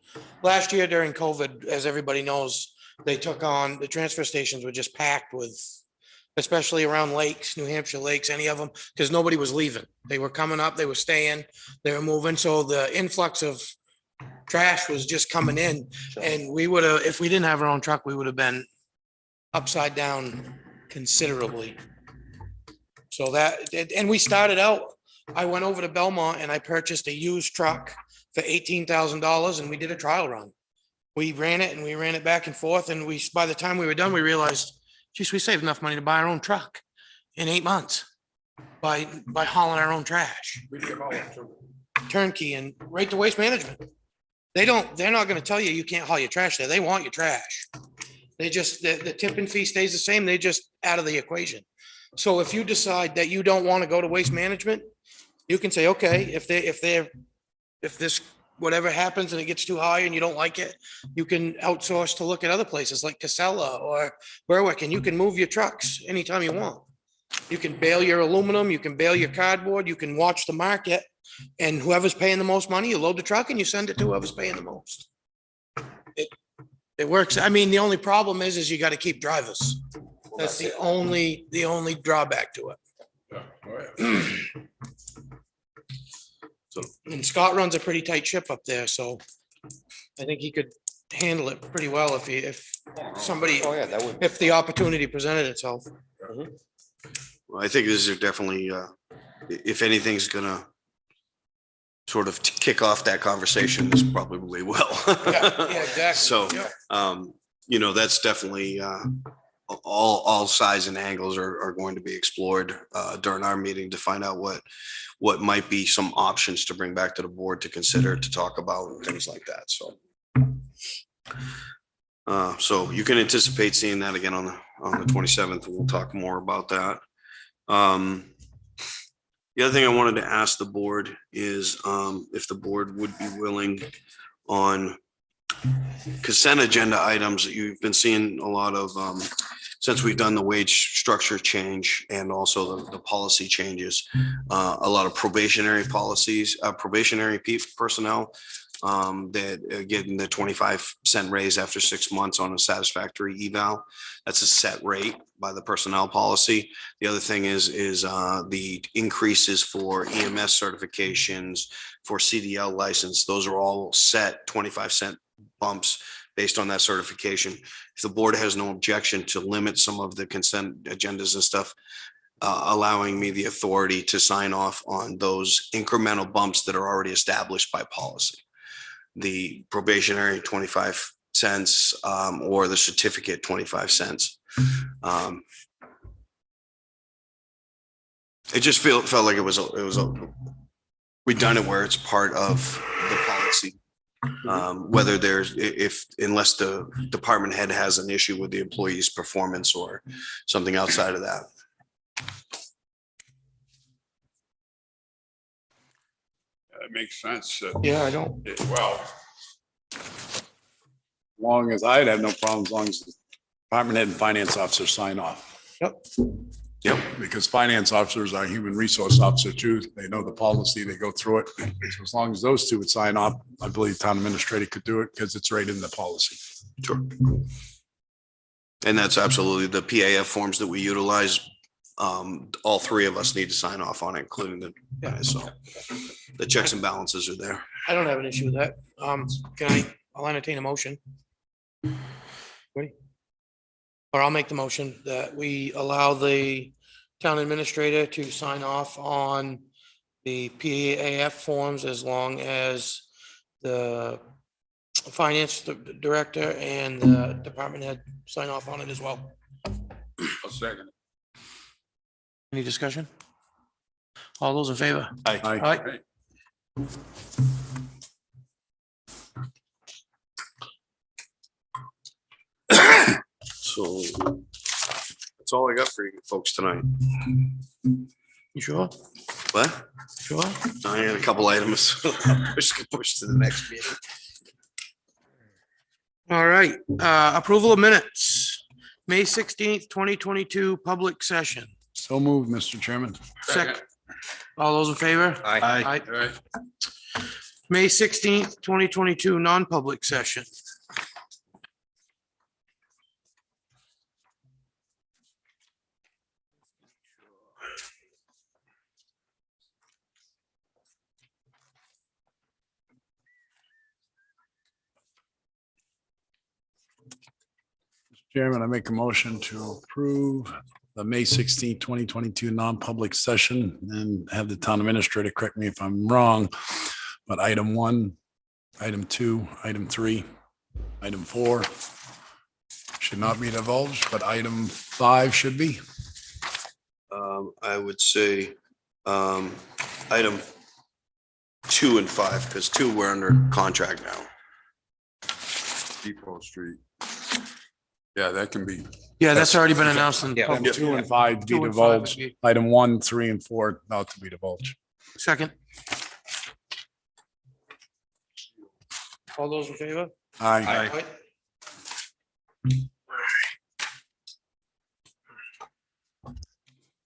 Last year during COVID, as everybody knows, they took on, the transfer stations were just packed with, especially around lakes, New Hampshire lakes, any of them, because nobody was leaving. They were coming up, they were staying, they were moving. So the influx of trash was just coming in, and we would have, if we didn't have our own truck, we would have been upside down considerably. So and we started out, I went over to Belmont and I purchased a used truck for $18,000, and we did a trial run. We ran it back and forth, and by the time we were done, we realized, geez, we saved enough money to buy our own truck in 8 months by hauling our own trash. Turnkey and right to Waste Management. They're not going to tell you can't haul your trash there. They want your trash. They just, the tipping fee stays the same. They just out of the equation. So if you decide that you don't want to go to Waste Management, you can say, okay, if this, whatever happens and it gets too high and you don't like it, you can outsource to look at other places like Casella or Berwick, and you can move your trucks anytime you want. You can bail your aluminum, you can bail your cardboard, you can watch the market. And whoever's paying the most money, you load the truck and you send it to whoever's paying the most. It works. I mean, the only problem is you gotta keep drivers. That's the only drawback to it. So, and Scott runs a pretty tight ship up there, so I think he could handle it pretty well if somebody, Oh, yeah, that would. if the opportunity presented itself. Well, I think this is definitely, if anything's gonna sort of kick off that conversation, this probably will. Yeah, exactly. So, Yep. that's definitely, all sides and angles are going to be explored, during our meeting to find out what might be some options to bring back to the board to consider, to talk about and things like that. So. So you can anticipate seeing that again on the 27th. We'll talk more about that. The other thing I wanted to ask the board is, if the board would be willing on consent agenda items that you've been seeing a lot of, since we've done the wage structure change and also the policy changes, a lot of probationary policies, personnel, that are getting the 25-cent raise after 6 months on a satisfactory eval. That's a set rate by the personnel policy. The other thing is the increases for EMS certifications, for CDL license. Those are all set 25-cent bumps based on that certification. If the board has no objection to limit some of the consent agendas and stuff, allowing me the authority to sign off on those incremental bumps that are already established by policy. The probationary 25 cents, or the certificate 25 cents. It just felt like it was we've done it where it's part of the policy. Whether unless the department head has an issue with the employee's performance or something outside of that. That makes sense. Yeah, I don't. Well, Long as I'd have no problem, as long as the department head and finance officer sign off. Yep. Because finance officers are human resource officer too. They know the policy, they go through it. So as long as those two would sign off, I believe town administrator could do it because it's right in the policy. Sure. And that's absolutely the PAF forms that we utilize. All three of us need to sign off on it, including the guys. So the checks and balances are there. I don't have an issue with that. I'll entertain a motion. Ready? Or I'll make the motion that we allow the town administrator to sign off on the PAF forms as long as the finance director and the department head sign off on it as well. a second. Any discussion? All those in favor? Aye. Aye. So that's all I got for you folks tonight. You sure? What? Sure? I got a couple items. Push to the next meeting. All right, approval of minutes, May 16th, 2022, public session. So moved, Mr. Chairman. Second. All those in favor? Aye. Aye. All right. May 16th, 2022, non-public session. Chairman, I make a motion to approve the May 16th, 2022 non-public session and have the town administrator correct me if I'm wrong. But item 1, item 2, item 3, item 4 should not be divulged, but item 5 should be. I would say item 2 and 5, because 2 we're under contract now. Depot Street. Yeah, that can be. Yeah, that's already been announced in Yeah. Item public. 2 and 5 be 2 and 5 would divulged. be- Item 1, 3, and 4 not to be divulged. Second. All those in favor? Aye. Aye.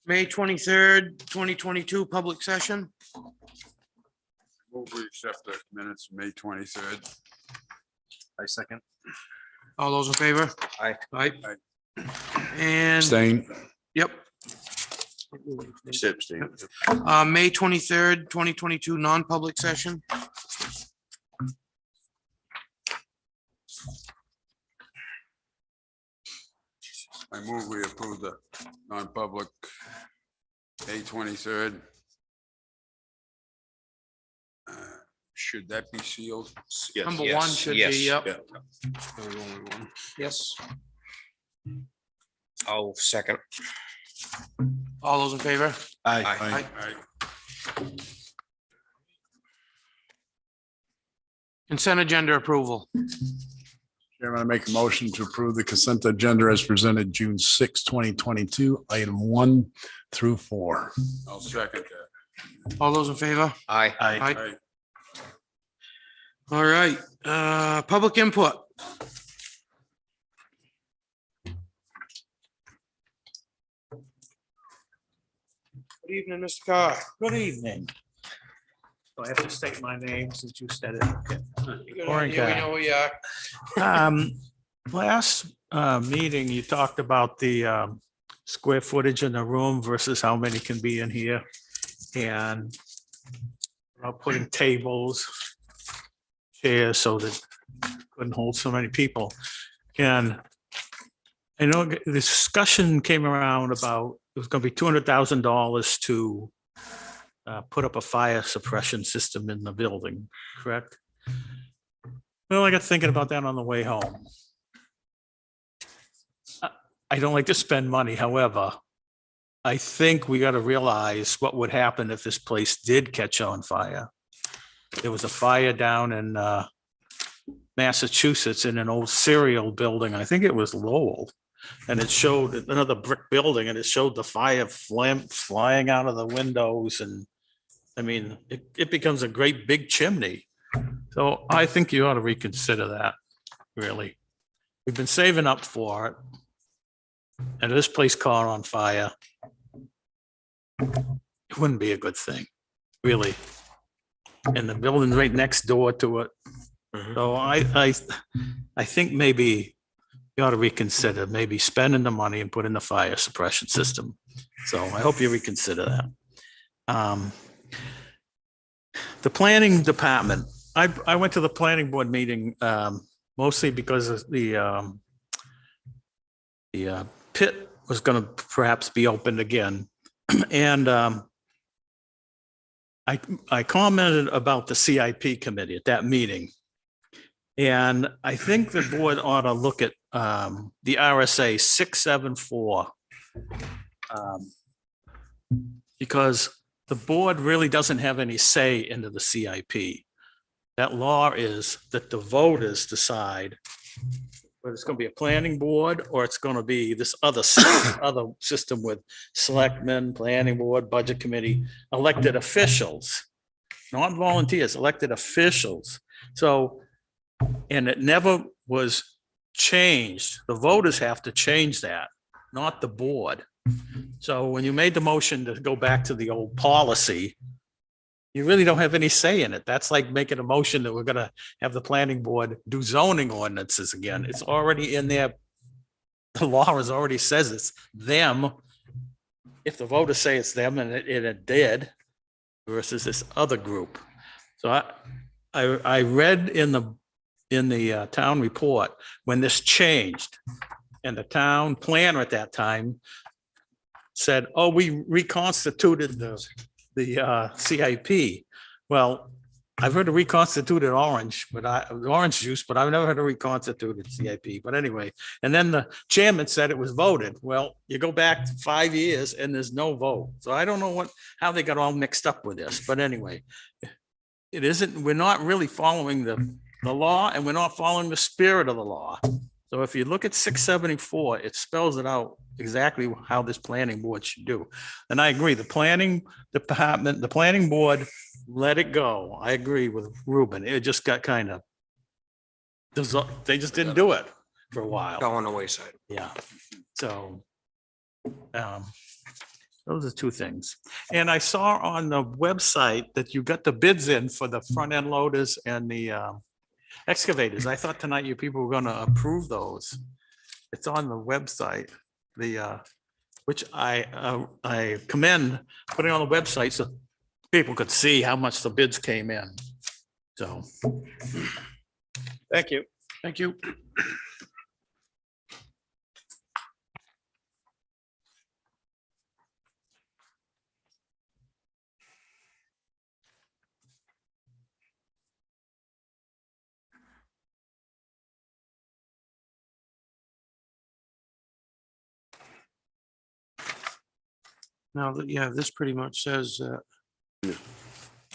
May 23rd, 2022, public session. Move we accept the minutes, May 23rd. I second. All those in favor? Aye. Aye. Aye. And, Staying. yep. Abstain. May 23rd, 2022, non-public session. I move we approve the non-public May 23rd. Should that be sealed? Yes. Number one Yes, should yes. be, yep. Yeah. Yes. I'll second. All those in favor? Aye. Aye. Aye. Consent agenda approval. Chairman, I make a motion to approve the consent agenda as presented June 6, 2022, item 1 through 4. I'll second that. All those in favor? Aye. Aye. Aye. All right, public input. Good evening, Mr. Carr. Good evening. Do I have to state my name since you said it? Okay. You got Warren it, yeah, we Carr. know who you are. Last meeting, you talked about the square footage in the room versus how many can be in here. And about putting tables, chairs so that couldn't hold so many people. And I know the discussion came around about, it was gonna be $200,000 to put up a fire suppression system in the building, correct? Well, I got thinking about that on the way home. I don't like to spend money, however, I think we got to realize what would happen if this place did catch on fire. There was a fire down in Massachusetts in an old cereal building. I think it was Lowell. And it showed another brick building and it showed the fire flying out of the windows. And I mean, it becomes a great big chimney. So I think you ought to reconsider that, really. We've been saving up for it. And this place caught on fire. It wouldn't be a good thing, really. And the building right next door to it. So I think maybe you ought to reconsider, maybe spending the money and put in the fire suppression system. So I hope you reconsider that. The planning department, I went to the planning board meeting mostly because of the pit was going to perhaps be opened again. And I commented about the CIP committee at that meeting. And I think the board ought to look at the RSA 674. Because the board really doesn't have any say into the CIP. That law is that the voters decide whether it's going to be a planning board or it's going to be this other system with selectmen, planning board, budget committee, elected officials, not volunteers, elected officials. So, and it never was changed. The voters have to change that, not the board. So when you made the motion to go back to the old policy, you really don't have any say in it. That's like making a motion that we're going to have the planning board do zoning ordinances again. It's already in there. The law has already says it's them. If the voters say it's them and it did versus this other group. So I read in the town report when this changed and the town planner at that time said, oh, we reconstituted the CIP. Well, I've heard of reconstituted orange, but orange juice, but I've never heard of reconstituted CIP. But anyway, and then the chairman said it was voted. Well, you go back 5 years and there's no vote. So I don't know how they got all mixed up with this. But anyway, it isn't. We're not really following the law, and we're not following the spirit of the law. So if you look at 674, it spells it out exactly how this planning board should do. And I agree, the planning department, the planning board, let it go. I agree with Ruben. It just got kind of, they just didn't do it for a while. Go on the wayside. Yeah. So Those are two things. And I saw on the website that you got the bids in for the front end loaders and the excavators. I thought tonight you people were gonna approve those. It's on the website, which I commend putting on the website so people could see how much the bids came in. So. Thank you. Thank you. Now, yeah, this pretty much says,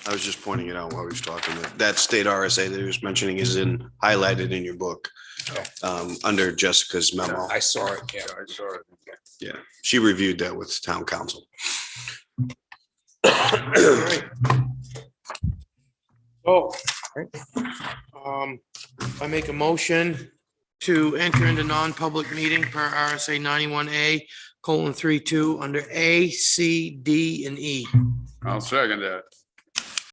I was just pointing it out while we was talking. That state RSA that he was mentioning is highlighted in your book. Under Jessica's memo. I saw it, yeah. I saw it. Yeah, she reviewed that with town council. oh, I make a motion to enter into non-public meeting per RSA 91A:32 under A, C, D, and E. I'll second that.